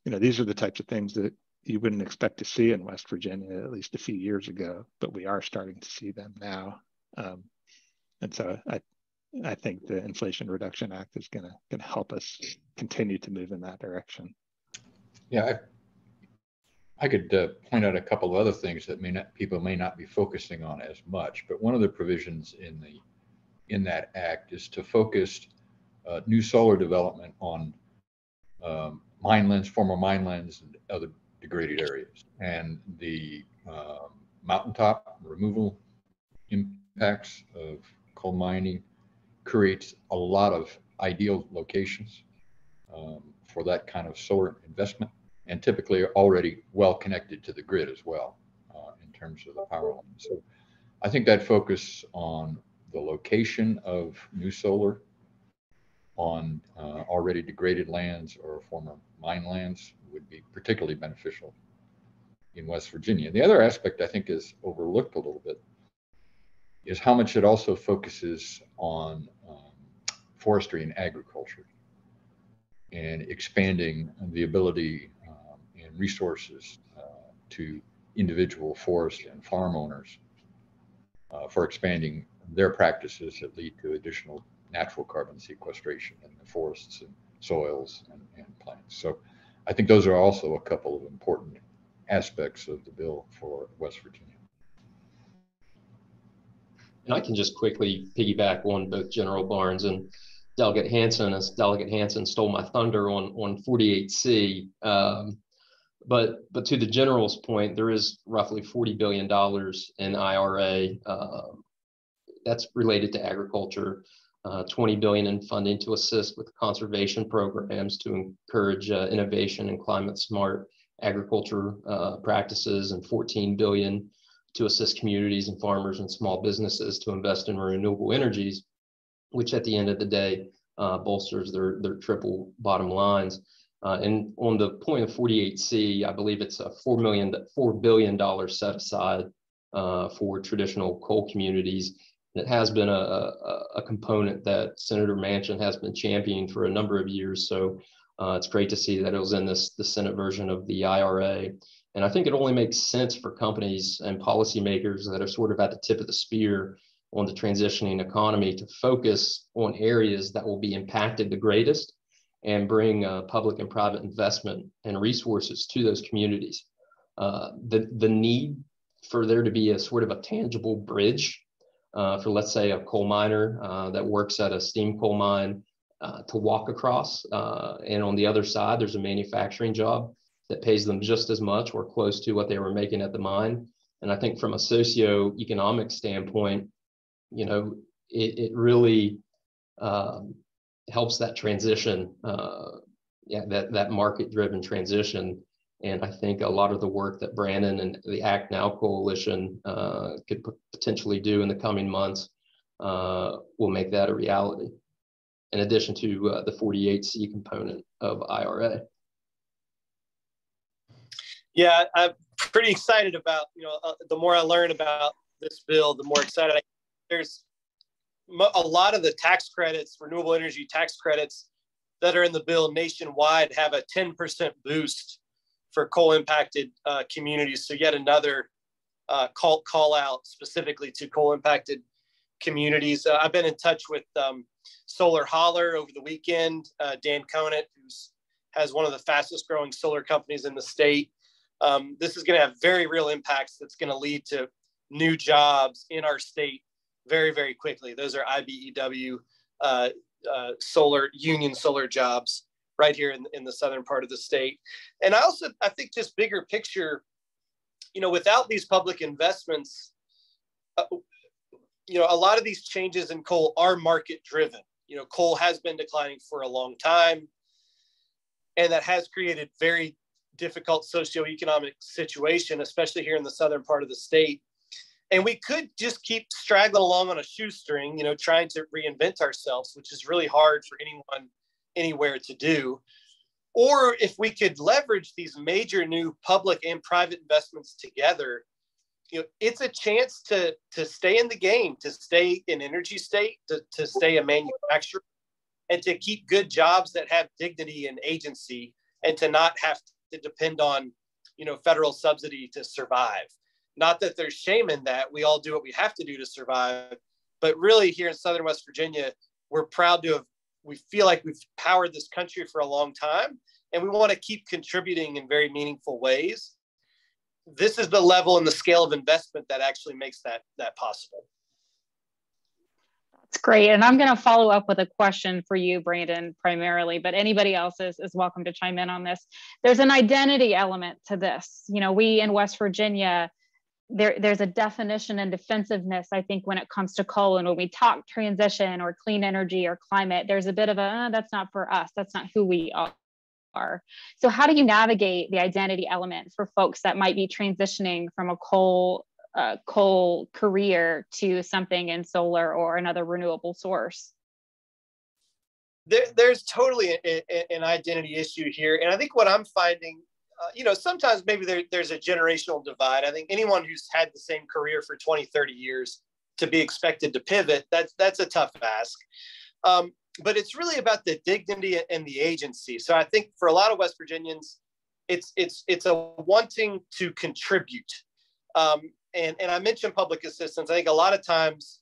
You know, these are the types of things that you wouldn't expect to see in West Virginia at least a few years ago, but we are starting to see them now. And so I think the Inflation Reduction Act is going to help us continue to move in that direction. Yeah, I could point out a couple of other things that people may not be focusing on as much, but one of the provisions in that act is to focus new solar development on former mine lands and other degraded areas, and the mountaintop removal impacts of coal mining creates a lot of ideal locations for that kind of solar investment, and typically are already well connected to the grid as well in terms of the power line. So I think that focus on the location of new solar on already degraded lands or former mine lands would be particularly beneficial in West Virginia. The other aspect I think is overlooked a little bit is how much it also focuses on forestry and agriculture and expanding the ability and resources to individual forest and farm owners for expanding their practices that lead to additional natural carbon sequestration in the forests and soils and plants. So I think those are also a couple of important aspects of the bill for West Virginia. And I can just quickly piggyback on both General Barnes and Delegate Hansen, as Delegate Hansen stole my thunder on 48C. But to the General's point, there is roughly $40 billion in IRA that's related to agriculture, $20 billion in funding to assist with conservation programs to encourage innovation and climate smart agriculture practices, and $14 billion to assist communities and farmers and small businesses to invest in renewable energies, which at the end of the day bolsters their triple bottom lines. And on the point of 48C, I believe it's a $4 billion set aside for traditional coal communities. And it has been a component that Senator Manchin has been championing for a number of years. So it's great to see that it was in the Senate version of the IRA. And I think it only makes sense for companies and policymakers that are sort of at the tip of the spear on the transitioning economy to focus on areas that will be impacted the greatest and bring public and private investment and resources to those communities. The need for there to be a sort of a tangible bridge for, let's say, a coal miner that works at a steam coal mine to walk across. And on the other side, there's a manufacturing job that pays them just as much or close to what they were making at the mine. And I think from a socioeconomic standpoint, you know, it really helps that transition, that market-driven transition. And I think a lot of the work that Brandon and the Act Now Coalition could potentially do in the coming months will make that a reality, in addition to the 48C component of IRA. Yeah, pretty excited about, the more I learn about this bill, the more excited I am. There's a lot of the tax credits, renewable energy tax credits that are in the bill nationwide have a 10% boost for coal impacted communities. So yet another call out specifically to coal impacted communities. I've been in touch with Solar Holler over the weekend, Dan Conant, who has one of the fastest growing solar companies in the state. This is going to have very real impacts that's going to lead to new jobs in our state very, very quickly. Those are IBEW solar union solar jobs right here in the southern part of the state. And I think just bigger picture, without these public investments, a lot of these changes in coal are market driven. Coal has been declining for a long time, and that has created very difficult socioeconomic situation, especially here in the southern part of the state. And we could just keep straggling along on a shoestring, trying to reinvent ourselves, which is really hard for anyone anywhere to do. Or if we could leverage these major new public and private investments together, it's a chance to stay in the game, to stay in energy state, to stay a manufacturer, and to keep good jobs that have dignity and agency, and to not have to depend on, federal subsidy to survive. Not that there's shame in that. We all do what we have to do to survive. But really here in Southern West Virginia, we're proud we feel like we've powered this country for a long time, and we want to keep contributing in very meaningful ways. This is the level and the scale of investment that actually makes that possible. That's great. And I'm going to follow up with a question for you, Brandon, primarily, but anybody else is welcome to chime in on this. There's an identity element to this. We in West Virginia, there's a definition and defensiveness, I think, when it comes to coal. And when we talk transition or clean energy or climate, there's a bit of that's not for us. That's not who we are. So how do you navigate the identity element for folks that might be transitioning from a coal career to something in solar or another renewable source? There's totally an identity issue here. And I think what I'm finding, sometimes maybe there's a generational divide. I think anyone who's had the same career for 20, 30 years to be expected to pivot, that's a tough ask. But it's really about the dignity and the agency. So I think for a lot of West Virginians, it's a wanting to contribute. And I mentioned public assistance. I think a lot of times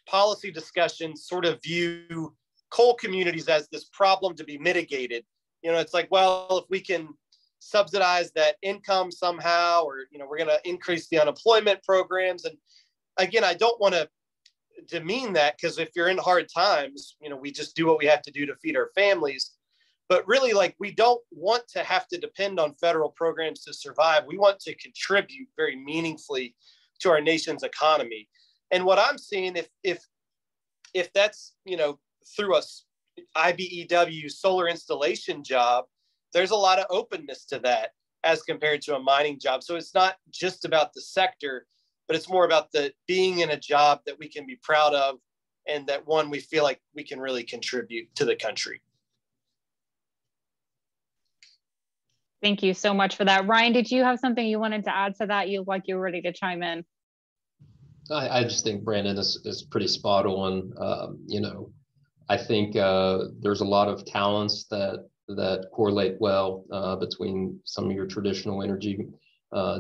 policy discussions sort of view coal communities as this problem to be mitigated. It's like, well, if we can subsidize that income somehow, or, we're going to increase the unemployment programs. And again, I don't want to demean that, because if you're in hard times, we just do what we have to do to feed our families. But really, we don't want to have to depend on federal programs to survive. We want to contribute very meaningfully to our nation's economy. And what I'm seeing, if that's, through a IBEW solar installation job, there's a lot of openness to that as compared to a mining job. So it's not just about the sector, but it's more about being in a job that we can be proud of, and that one we feel like we can really contribute to the country. Thank you so much for that. Ryan, did you have something you wanted to add to that? You look like you were ready to chime in. I just think Brandon is pretty spot on. I think there's a lot of talents that correlate well between some of your traditional energy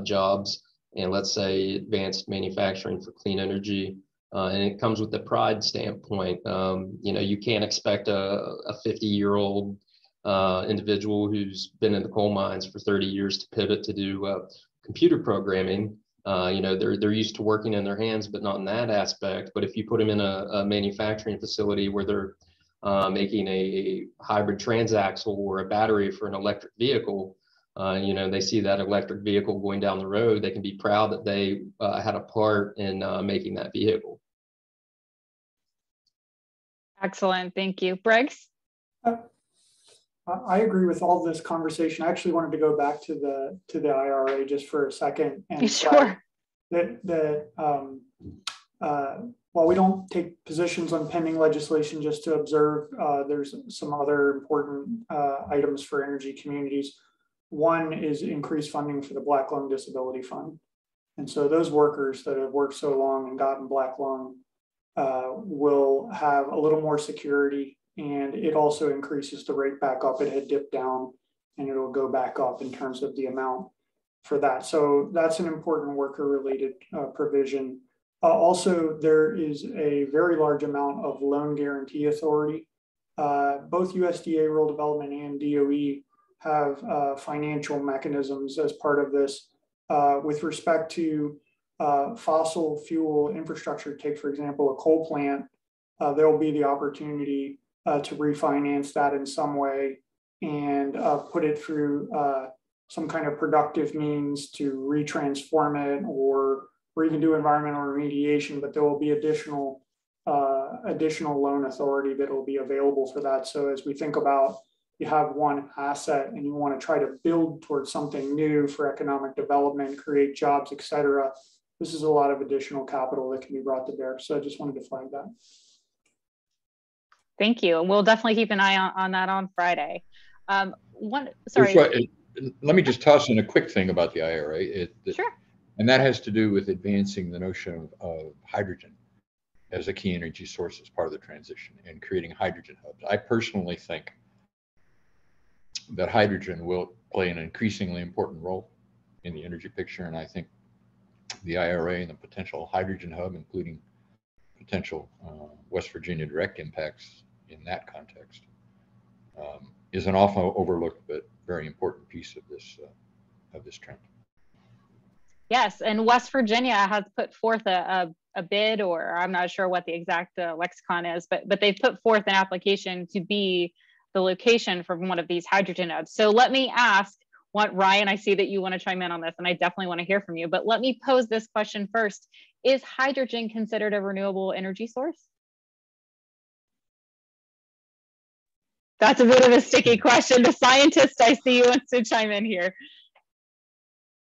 jobs and, let's say, advanced manufacturing for clean energy. And it comes with the pride standpoint. You can't expect a 50-year-old individual who's been in the coal mines for 30 years to pivot to do computer programming. They're used to working in their hands, but not in that aspect. But if you put them in a manufacturing facility where they're making a hybrid transaxle or a battery for an electric vehicle, they see that electric vehicle going down the road, they can be proud that they had a part in making that vehicle. Excellent, thank you. Briggs? I agree with all this conversation. I actually wanted to go back to the IRA just for a second. And sure. While we don't take positions on pending legislation just to observe, there's some other important items for energy communities. One is increased funding for the Black Lung Disability Fund. And so those workers that have worked so long and gotten Black Lung will have a little more security, and it also increases the rate back up. It had dipped down and it'll go back up in terms of the amount for that. So that's an important worker-related provision. Also, there is a very large amount of loan guarantee authority. Both USDA Rural Development and DOE have financial mechanisms as part of this with respect to fossil fuel infrastructure. Take, for example, a coal plant. There will be the opportunity to refinance that in some way and put it through some kind of productive means to retransform it or even do environmental remediation, but there will be additional loan authority that will be available for that. So as we think about, you have one asset and you want to try to build towards something new for economic development, create jobs, et cetera, this is a lot of additional capital that can be brought to bear. So I just wanted to flag that. Thank you. We'll definitely keep an eye on that on Friday. Let me just toss in a quick thing about the IRA. Sure. And that has to do with advancing the notion of hydrogen as a key energy source as part of the transition and creating hydrogen hubs. I personally think that hydrogen will play an increasingly important role in the energy picture. And I think the IRA and the potential hydrogen hub, including potential West Virginia direct impacts in that context, is an often overlooked but very important piece of this trend. Yes, and West Virginia has put forth a bid, or I'm not sure what the exact lexicon is, but they've put forth an application to be the location for one of these hydrogen hubs. So let me ask, Ryan, I see that you want to chime in on this, and I definitely want to hear from you, but let me pose this question first. Is hydrogen considered a renewable energy source? That's a bit of a sticky question. The scientist I see wants to chime in here.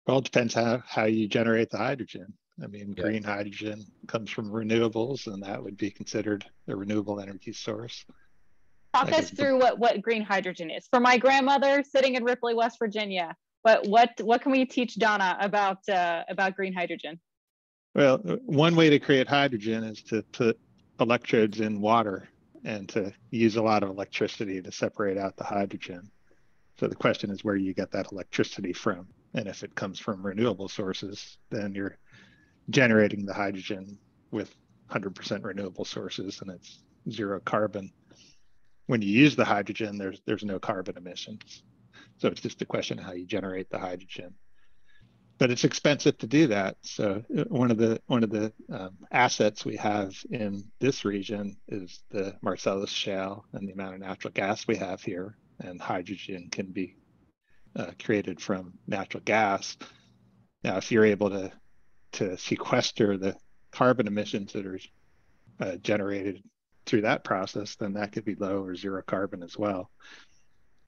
Well, it depends how you generate the hydrogen. I mean, Yeah. Green hydrogen comes from renewables, and that would be considered a renewable energy source. Talk us through what green hydrogen is. For my grandmother sitting in Ripley, West Virginia, but what can we teach Donna about green hydrogen? Well, one way to create hydrogen is to put electrodes in water and to use a lot of electricity to separate out the hydrogen. So the question is where you get that electricity from. And if it comes from renewable sources, then you're generating the hydrogen with 100% renewable sources, and it's zero carbon. When you use the hydrogen, there's no carbon emissions. So it's just a question of how you generate the hydrogen. But it's expensive to do that. So one of the assets we have in this region is the Marcellus Shale and the amount of natural gas we have here, and hydrogen can be created from natural gas. Now, if you're able to sequester the carbon emissions that are generated through that process, then that could be low or zero carbon as well.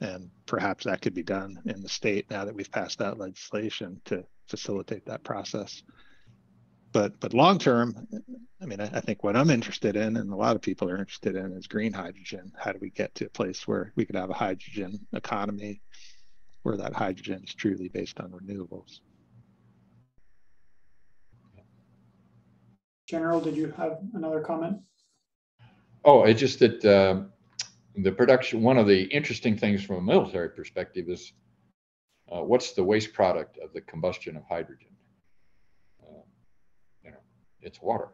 And perhaps that could be done in the state now that we've passed that legislation to facilitate that process. But long term, I mean, I think what I'm interested in, and a lot of people are interested in, is green hydrogen. How do we get to a place where we could have a hydrogen economy where that hydrogen is truly based on renewables? General, did you have another comment? Oh, it's just that the production, one of the interesting things from a military perspective is what's the waste product of the combustion of hydrogen? It's water.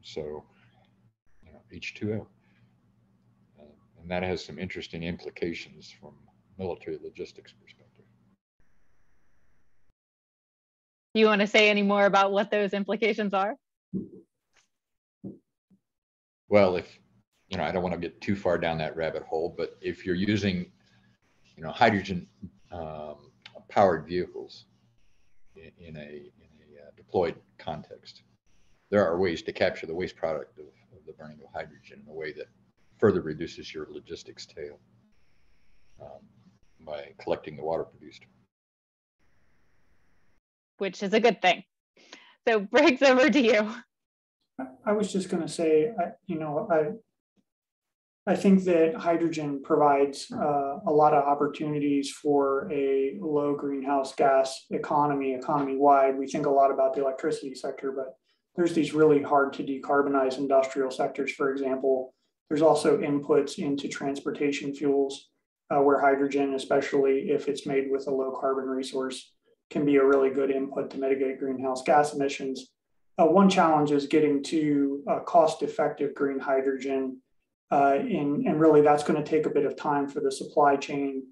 So, H2O. And that has some interesting implications from military logistics perspective. Do you want to say any more about what those implications are? Well, if, I don't want to get too far down that rabbit hole, but if you're using, hydrogen powered vehicles in a deployed context, there are ways to capture the waste product of the burning of hydrogen in a way that further reduces your logistics tail by collecting the water produced. Which is a good thing. So Briggs, over to you. I was just going to say, I think that hydrogen provides a lot of opportunities for a low greenhouse gas economy-wide. We think a lot about the electricity sector, but there's these really hard to decarbonize industrial sectors, for example. There's also inputs into transportation fuels where hydrogen, especially if it's made with a low carbon resource, can be a really good input to mitigate greenhouse gas emissions. One challenge is getting to cost-effective green hydrogen. And really that's going to take a bit of time for the supply chain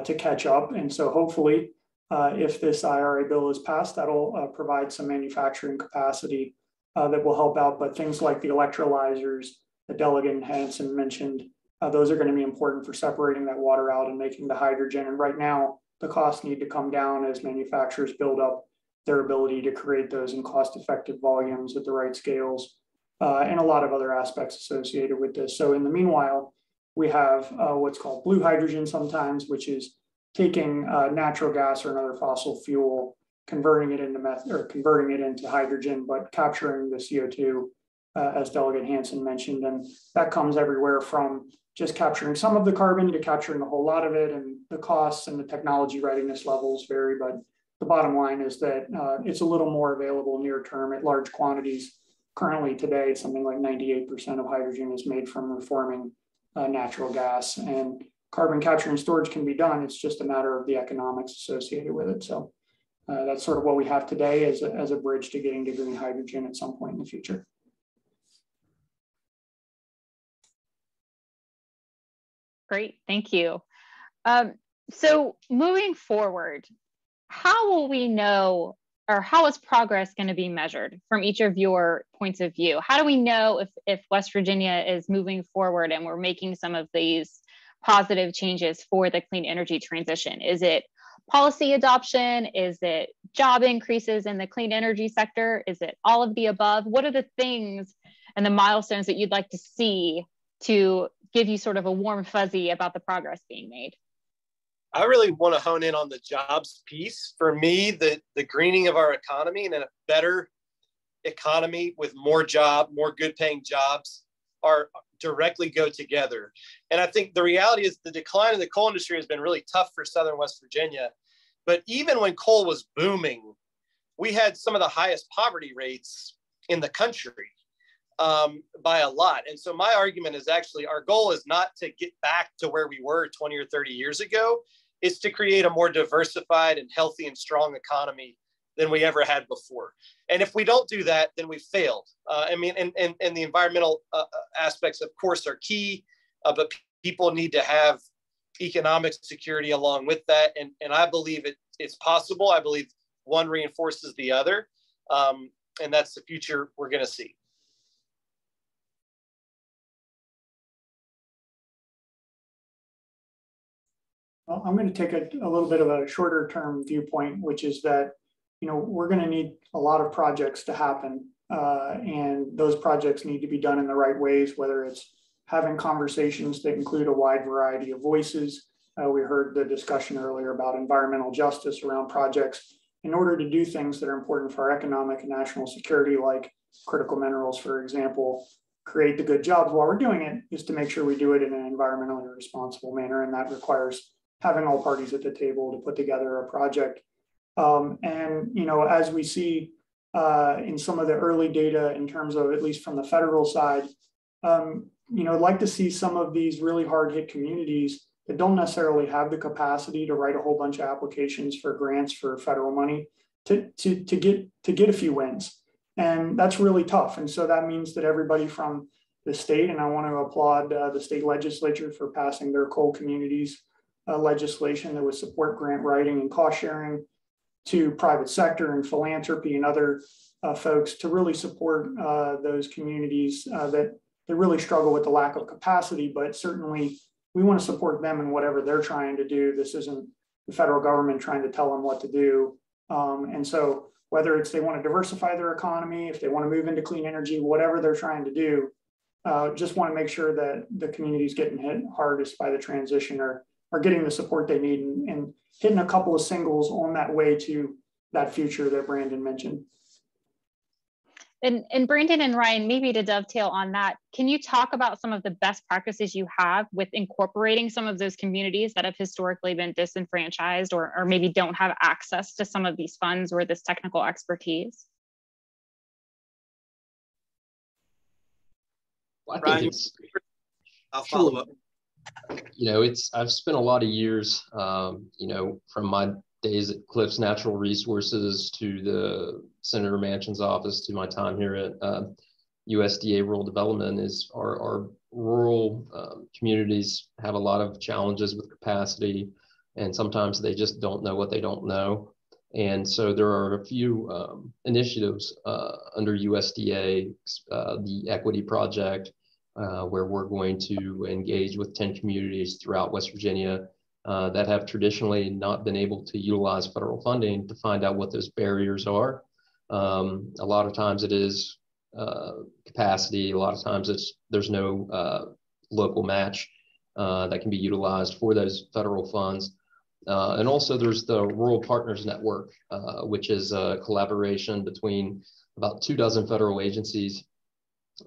to catch up. And so hopefully, if this IRA bill is passed, that'll provide some manufacturing capacity that will help out. But things like the electrolyzers that Delegate Hansen mentioned, those are going to be important for separating that water out and making the hydrogen. And right now, the costs need to come down as manufacturers build up their ability to create those in cost-effective volumes at the right scales. And a lot of other aspects associated with this. So in the meanwhile, we have what's called blue hydrogen sometimes, which is taking natural gas or another fossil fuel, converting it into hydrogen, but capturing the CO2, as Delegate Hansen mentioned. And that comes everywhere from just capturing some of the carbon to capturing a whole lot of it. And the costs and the technology readiness levels vary. But the bottom line is that it's a little more available near term at large quantities. Currently today, something like 98% of hydrogen is made from reforming natural gas, and carbon capture and storage can be done. It's just a matter of the economics associated with it. So that's sort of what we have today as a bridge to getting to green hydrogen at some point in the future. Great, thank you. So moving forward, how will we know, or how is progress going to be measured from each of your points of view? How do we know if West Virginia is moving forward and we're making some of these positive changes for the clean energy transition? Is it policy adoption? Is it job increases in the clean energy sector? Is it all of the above? What are the things and the milestones that you'd like to see to give you sort of a warm fuzzy about the progress being made? I really want to hone in on the jobs piece. For me, the greening of our economy and a better economy with more good paying jobs are directly go together. And I think the reality is the decline in the coal industry has been really tough for Southern West Virginia. But even when coal was booming, we had some of the highest poverty rates in the country by a lot. And so my argument is actually our goal is not to get back to where we were 20 or 30 years ago. It's to create a more diversified and healthy and strong economy than we ever had before. And if we don't do that, then we failed. And the environmental aspects, of course, are key, but people need to have economic security along with that. And I believe it's possible. I believe one reinforces the other. And that's the future we're going to see. Well, I'm going to take a little bit of a shorter term viewpoint, which is that, we're going to need a lot of projects to happen. And those projects need to be done in the right ways, whether it's having conversations that include a wide variety of voices. We heard the discussion earlier about environmental justice around projects. In order to do things that are important for our economic and national security, like critical minerals, for example, create the good jobs while we're doing it, is to make sure we do it in an environmentally responsible manner. And that requires having all parties at the table to put together a project. As we see in some of the early data in terms of, at least from the federal side, I'd like to see some of these really hard hit communities that don't necessarily have the capacity to write a whole bunch of applications for grants for federal money to get a few wins. And that's really tough. And so that means that everybody from the state, and I want to applaud the state legislature for passing their coal communities legislation that would support grant writing and cost sharing, to private sector and philanthropy and other folks to really support those communities that really struggle with the lack of capacity. But certainly we want to support them in whatever they're trying to do. This isn't the federal government trying to tell them what to do. And so whether it's they want to diversify their economy, if they want to move into clean energy, whatever they're trying to do, just want to make sure that the communities getting hit hardest by the transition are getting the support they need and hitting a couple of singles on that way to that future that Brandon mentioned. And Brandon and Ryan, maybe to dovetail on that, can you talk about some of the best practices you have with incorporating some of those communities that have historically been disenfranchised or maybe don't have access to some of these funds or this technical expertise? Well, I think I'll follow up. You know, I've spent a lot of years, you know, from my days at Cliffs Natural Resources to the Senator Manchin's office to my time here at USDA Rural Development, is our rural communities have a lot of challenges with capacity, and sometimes they just don't know what they don't know. And so there are a few initiatives under USDA, the Equity Project, where we're going to engage with 10 communities throughout West Virginia that have traditionally not been able to utilize federal funding to find out what those barriers are. A lot of times it is capacity. A lot of times there's no local match that can be utilized for those federal funds. And also there's the Rural Partners Network, which is a collaboration between about 24 federal agencies,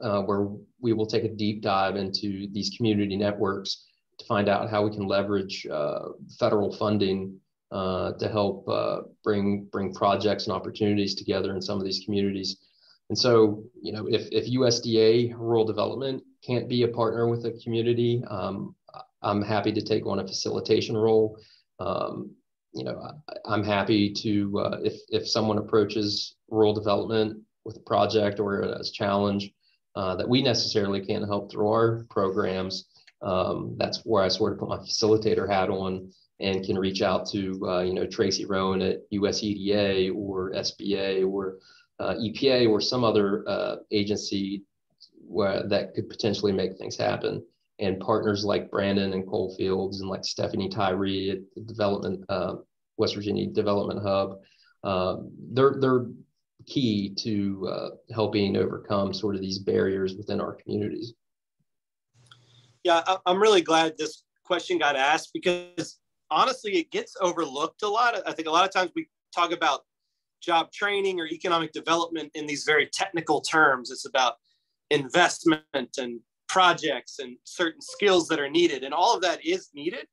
where we will take a deep dive into these community networks to find out how we can leverage federal funding to help bring projects and opportunities together in some of these communities. And so, you know, if USDA Rural Development can't be a partner with a community, I'm happy to take on a facilitation role. You know, I'm happy to, if someone approaches rural development with a project or a challenge that we necessarily can't help through our programs, that's where I sort of put my facilitator hat on and can reach out to, you know, Tracy Rowan at USEDA or SBA or EPA or some other agency that could potentially make things happen. And partners like Brandon and Coalfields and like Stephanie Tyree at the development, West Virginia Development Hub, they're key to helping overcome sort of these barriers within our communities. Yeah, I'm really glad this question got asked, because honestly, it gets overlooked a lot. I think a lot of times we talk about job training or economic development in these very technical terms. It's about investment and projects and certain skills that are needed, and all of that is needed.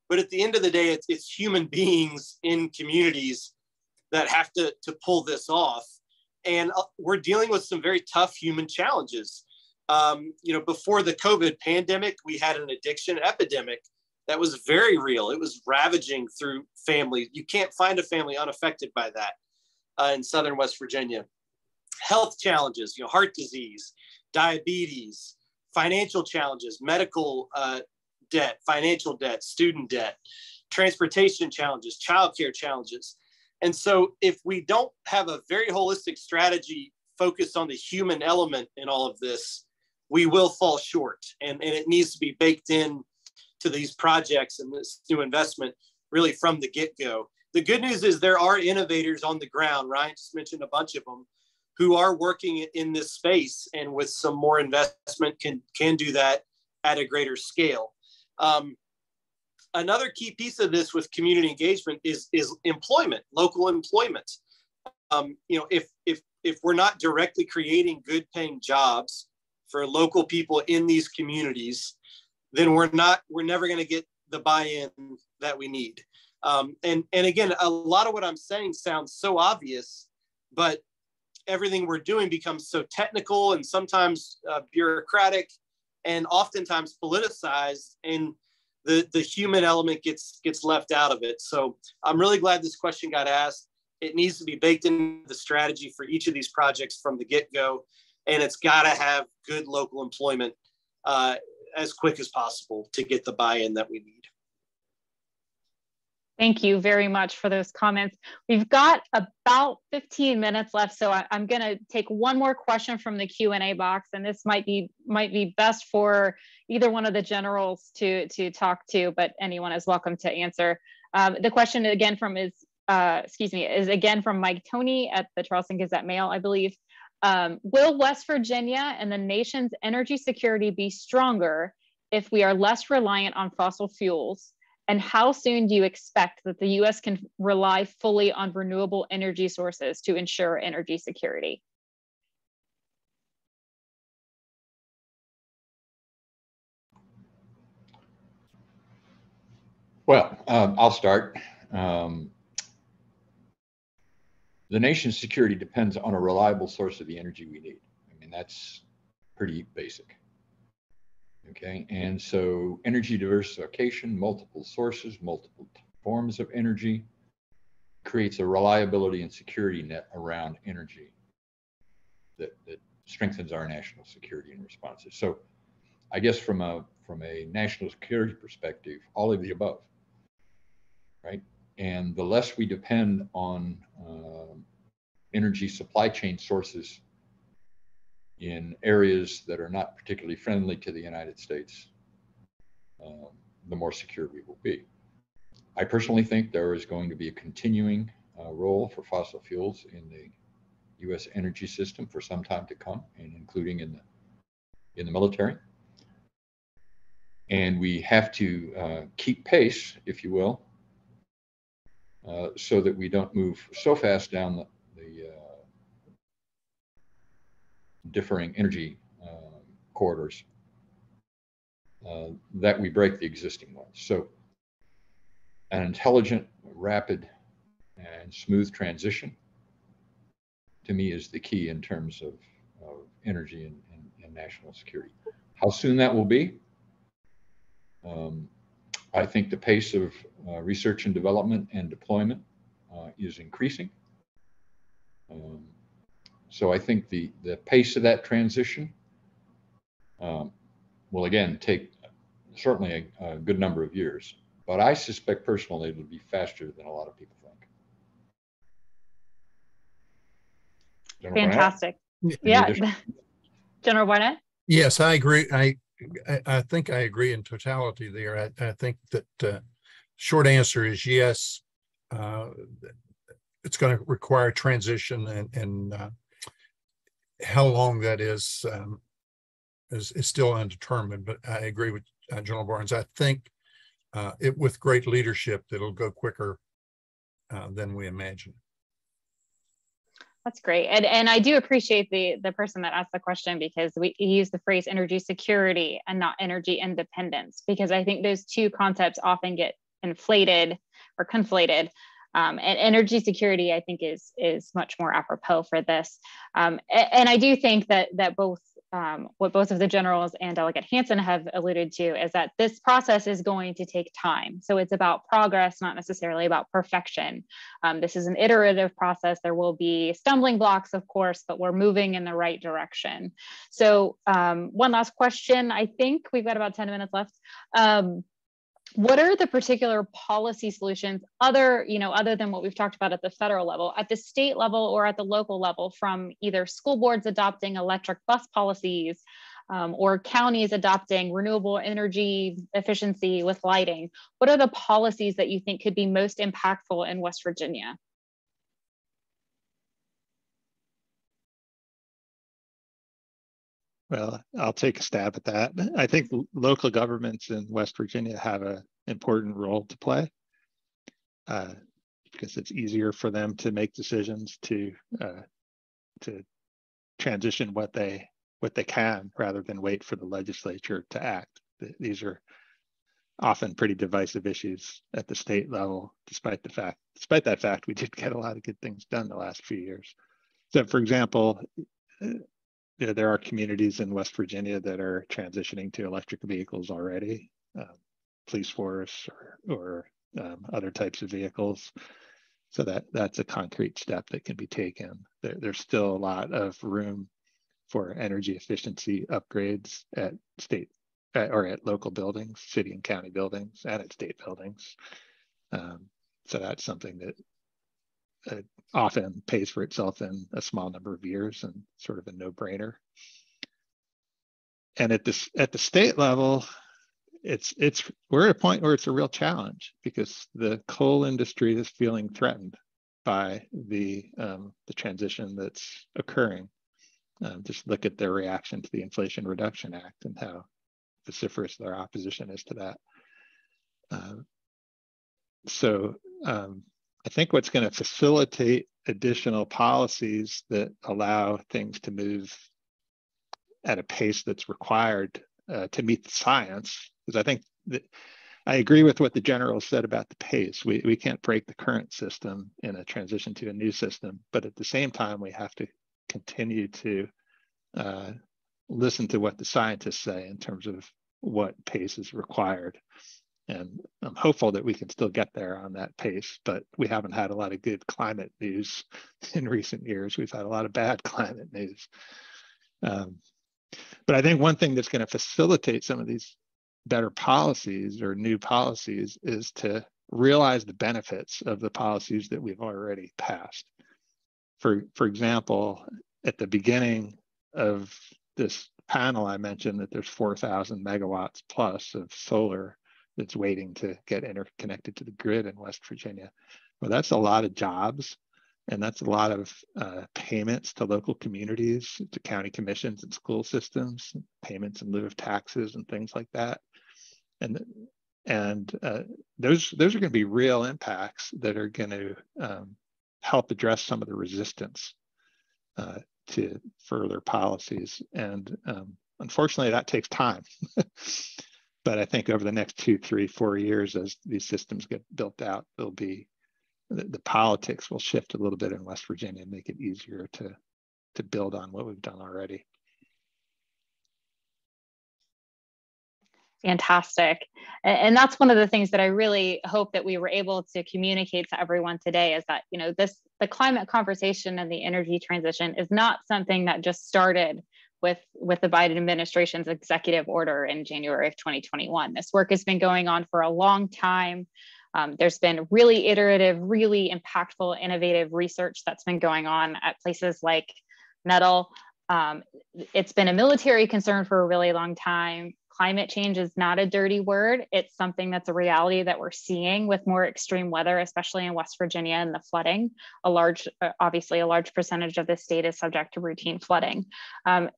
But at the end of the day, it's human beings in communities that have to pull this off. And we're dealing with some very tough human challenges. You know, before the COVID pandemic, we had an addiction epidemic that was very real. It was ravaging through families. You can't find a family unaffected by that in Southern West Virginia. Health challenges, you know, heart disease, diabetes, financial challenges, medical debt, financial debt, student debt, transportation challenges, childcare challenges. And so if we don't have a very holistic strategy focused on the human element in all of this, we will fall short. And it needs to be baked in to these projects and this new investment really from the get-go. The good news is there are innovators on the ground. Ryan just mentioned a bunch of them who are working in this space, and with some more investment can do that at a greater scale. Another key piece of this with community engagement is employment, local employment. You know, if we're not directly creating good paying jobs for local people in these communities, then we're never going to get the buy-in that we need. And again, a lot of what I'm saying sounds so obvious, but everything we're doing becomes so technical and sometimes bureaucratic and oftentimes politicized, and the human element gets left out of it. So I'm really glad this question got asked. It needs to be baked into the strategy for each of these projects from the get-go, and it's got to have good local employment as quick as possible to get the buy-in that we need. Thank you very much for those comments. We've got about 15 minutes left, so I'm going to take one more question from the Q&A box, and this might be best for either one of the generals to talk to, but anyone is welcome to answer. The question again is again from Mike Toney at the Charleston Gazette-Mail, I believe. Will West Virginia and the nation's energy security be stronger if we are less reliant on fossil fuels? And how soon do you expect that the U.S. can rely fully on renewable energy sources to ensure energy security? Well, I'll start. The nation's security depends on a reliable source of the energy we need. I mean, that's pretty basic. Okay, and so energy diversification, multiple sources, multiple forms of energy creates a reliability and security net around energy that strengthens our national security and responses. So I guess from a national security perspective, all of the above, right? And the less we depend on energy supply chain sources in areas that are not particularly friendly to the United States, the more secure we will be. I personally think there is going to be a continuing role for fossil fuels in the U.S. energy system for some time to come, and including in the military. And we have to keep pace, if you will, so that we don't move so fast down the differing energy corridors that we break the existing ones. So an intelligent, rapid, and smooth transition, to me, is the key in terms of energy and national security. How soon that will be? I think the pace of research and development and deployment is increasing. So I think the pace of that transition will again take certainly a good number of years, but I suspect personally it'll be faster than a lot of people think. General Fantastic. Barnette? Yeah. General Barnette? Yes, I agree. I think I agree in totality there. I think that short answer is yes. It's going to require transition, and how long that is still undetermined. But I agree with General Barnes. I think with great leadership, it'll go quicker than we imagine. That's great. And I do appreciate the person that asked the question, because he used the phrase energy security and not energy independence, because I think those two concepts often get inflated or conflated. And energy security, I think, is much more apropos for this. And I do think that both what both of the generals and Delegate Hansen have alluded to is that this process is going to take time. So it's about progress, not necessarily about perfection. This is an iterative process. There will be stumbling blocks, of course, but we're moving in the right direction. So one last question. I think we've got about 10 minutes left. What are the particular policy solutions other than what we've talked about at the federal level, at the state level or at the local level, from either school boards adopting electric bus policies or counties adopting renewable energy efficiency with lighting? What are the policies that you think could be most impactful in West Virginia? Well, I'll take a stab at that. I think local governments in West Virginia have an important role to play because it's easier for them to make decisions to transition what they can, rather than wait for the legislature to act. These are often pretty divisive issues at the state level, despite that fact, we did get a lot of good things done the last few years. So, for example, there are communities in West Virginia that are transitioning to electric vehicles already, police force or other types of vehicles. So that's a concrete step that can be taken. There's still a lot of room for energy efficiency upgrades at state or at local buildings, city and county buildings, and at state buildings. So that's something that often pays for itself in a small number of years and sort of a no-brainer. And at the state level, we're at a point where it's a real challenge, because the coal industry is feeling threatened by the transition that's occurring. Just look at their reaction to the Inflation Reduction Act and how vociferous their opposition is to that. So I think what's going to facilitate additional policies that allow things to move at a pace that's required to meet the science, because I think that I agree with what the general said about the pace. We can't break the current system in a transition to a new system, but at the same time, we have to continue to listen to what the scientists say in terms of what pace is required. And I'm hopeful that we can still get there on that pace, but we haven't had a lot of good climate news in recent years. We've had a lot of bad climate news. But I think one thing that's going to facilitate some of these better policies or new policies is to realize the benefits of the policies that we've already passed. For example, at the beginning of this panel, I mentioned that there's 4,000 megawatts plus of solar that's waiting to get interconnected to the grid in West Virginia. Well, that's a lot of jobs, and that's a lot of payments to local communities, to county commissions and school systems, payments in lieu of taxes and things like that. And those are going to be real impacts that are going to help address some of the resistance to further policies. And unfortunately, that takes time. But I think over the next 2, 3, 4 years, as these systems get built out, there'll be the politics will shift a little bit in West Virginia and make it easier to build on what we've done already. Fantastic. And that's one of the things that I really hope that we were able to communicate to everyone today is that, you know, the climate conversation and the energy transition is not something that just started with the Biden administration's executive order in January of 2021. This work has been going on for a long time. There's been really iterative, really impactful, innovative research that's been going on at places like Nettle. It's been a military concern for a really long time. Climate change is not a dirty word. It's something that's a reality that we're seeing with more extreme weather, especially in West Virginia and the flooding. Obviously a large percentage of the state is subject to routine flooding.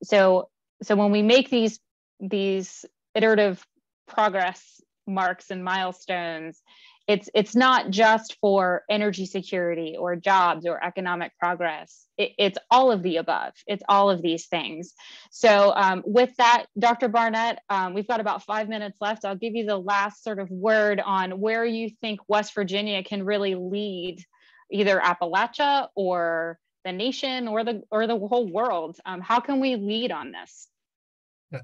So when we make these iterative progress marks and milestones, it's not just for energy security or jobs or economic progress. It's all of the above. It's all of these things. So with that, Dr. Barnette, we've got about 5 minutes left. I'll give you the last sort of word on where you think West Virginia can really lead either Appalachia or the nation or the whole world. How can we lead on this?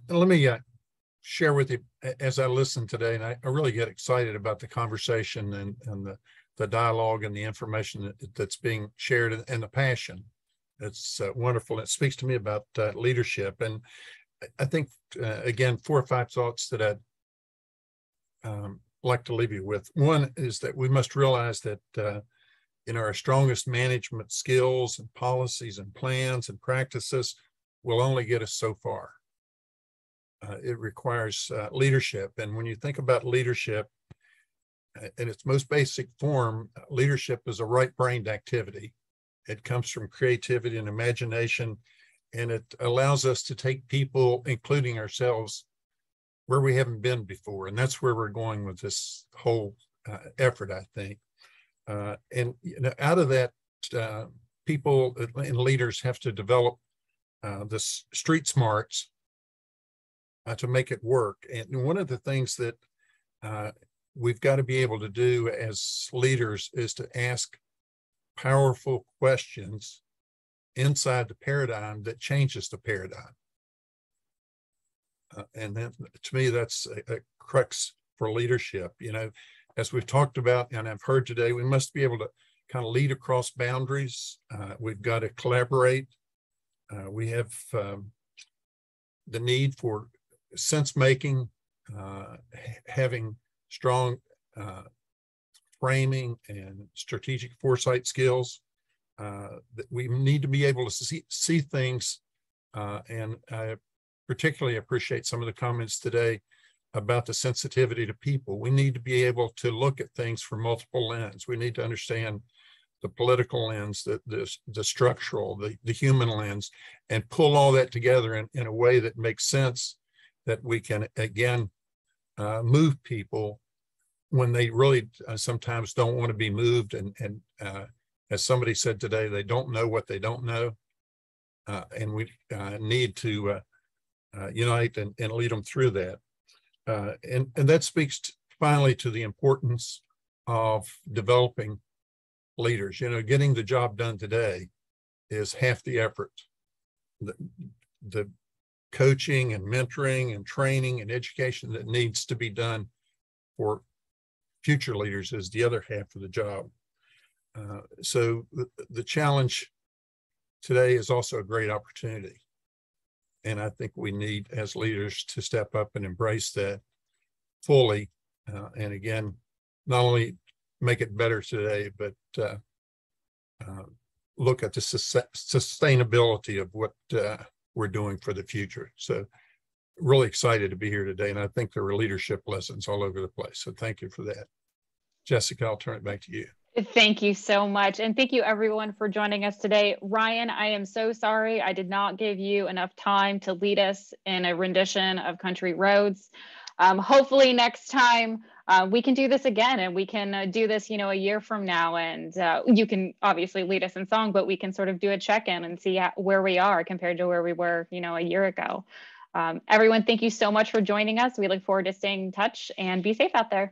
Let me share with you as I listen today, and I really get excited about the conversation and the dialogue and the information that's being shared and the passion. It's wonderful. It speaks to me about leadership. And I think, again, 4 or 5 thoughts that I'd like to leave you with. One is that we must realize that our strongest management skills and policies and plans and practices will only get us so far. It requires leadership. And when you think about leadership in its most basic form, leadership is a right-brained activity. It comes from creativity and imagination, and it allows us to take people, including ourselves, where we haven't been before. And that's where we're going with this whole effort, I think. And out of that, people and leaders have to develop the street smarts to make it work. And one of the things that we've got to be able to do as leaders is to ask powerful questions inside the paradigm that changes the paradigm. And then, to me, that's a crux for leadership. You know, as we've talked about, and I've heard today, we must be able to kind of lead across boundaries. We've got to collaborate. We have the need for sense making, having strong framing and strategic foresight skills. That we need to be able to see things, and I particularly appreciate some of the comments today about the sensitivity to people. We need to be able to look at things from multiple lenses. We need to understand the political lens, the structural, the human lens, and pull all that together in a way that makes sense, that we can, again, move people when they really sometimes don't want to be moved. And as somebody said today, they don't know what they don't know. And we need to unite and lead them through that. And that speaks finally, to the importance of developing leaders. You know, getting the job done today is half the effort. The coaching and mentoring and training and education that needs to be done for future leaders is the other half of the job. So the challenge today is also a great opportunity. And I think we need, as leaders, to step up and embrace that fully. And again, not only make it better today, but look at the sustainability of what we're doing for the future. So really excited to be here today. And I think there were leadership lessons all over the place. So thank you for that. Jessica, I'll turn it back to you. Thank you so much. And thank you everyone for joining us today. Ryan, I am so sorry I did not give you enough time to lead us in a rendition of Country Roads. Hopefully next time we can do this again, and we can do this, a year from now. And you can obviously lead us in song, but we can sort of do a check-in and see where we are compared to where we were, a year ago. Everyone, thank you so much for joining us. We look forward to staying in touch, and be safe out there.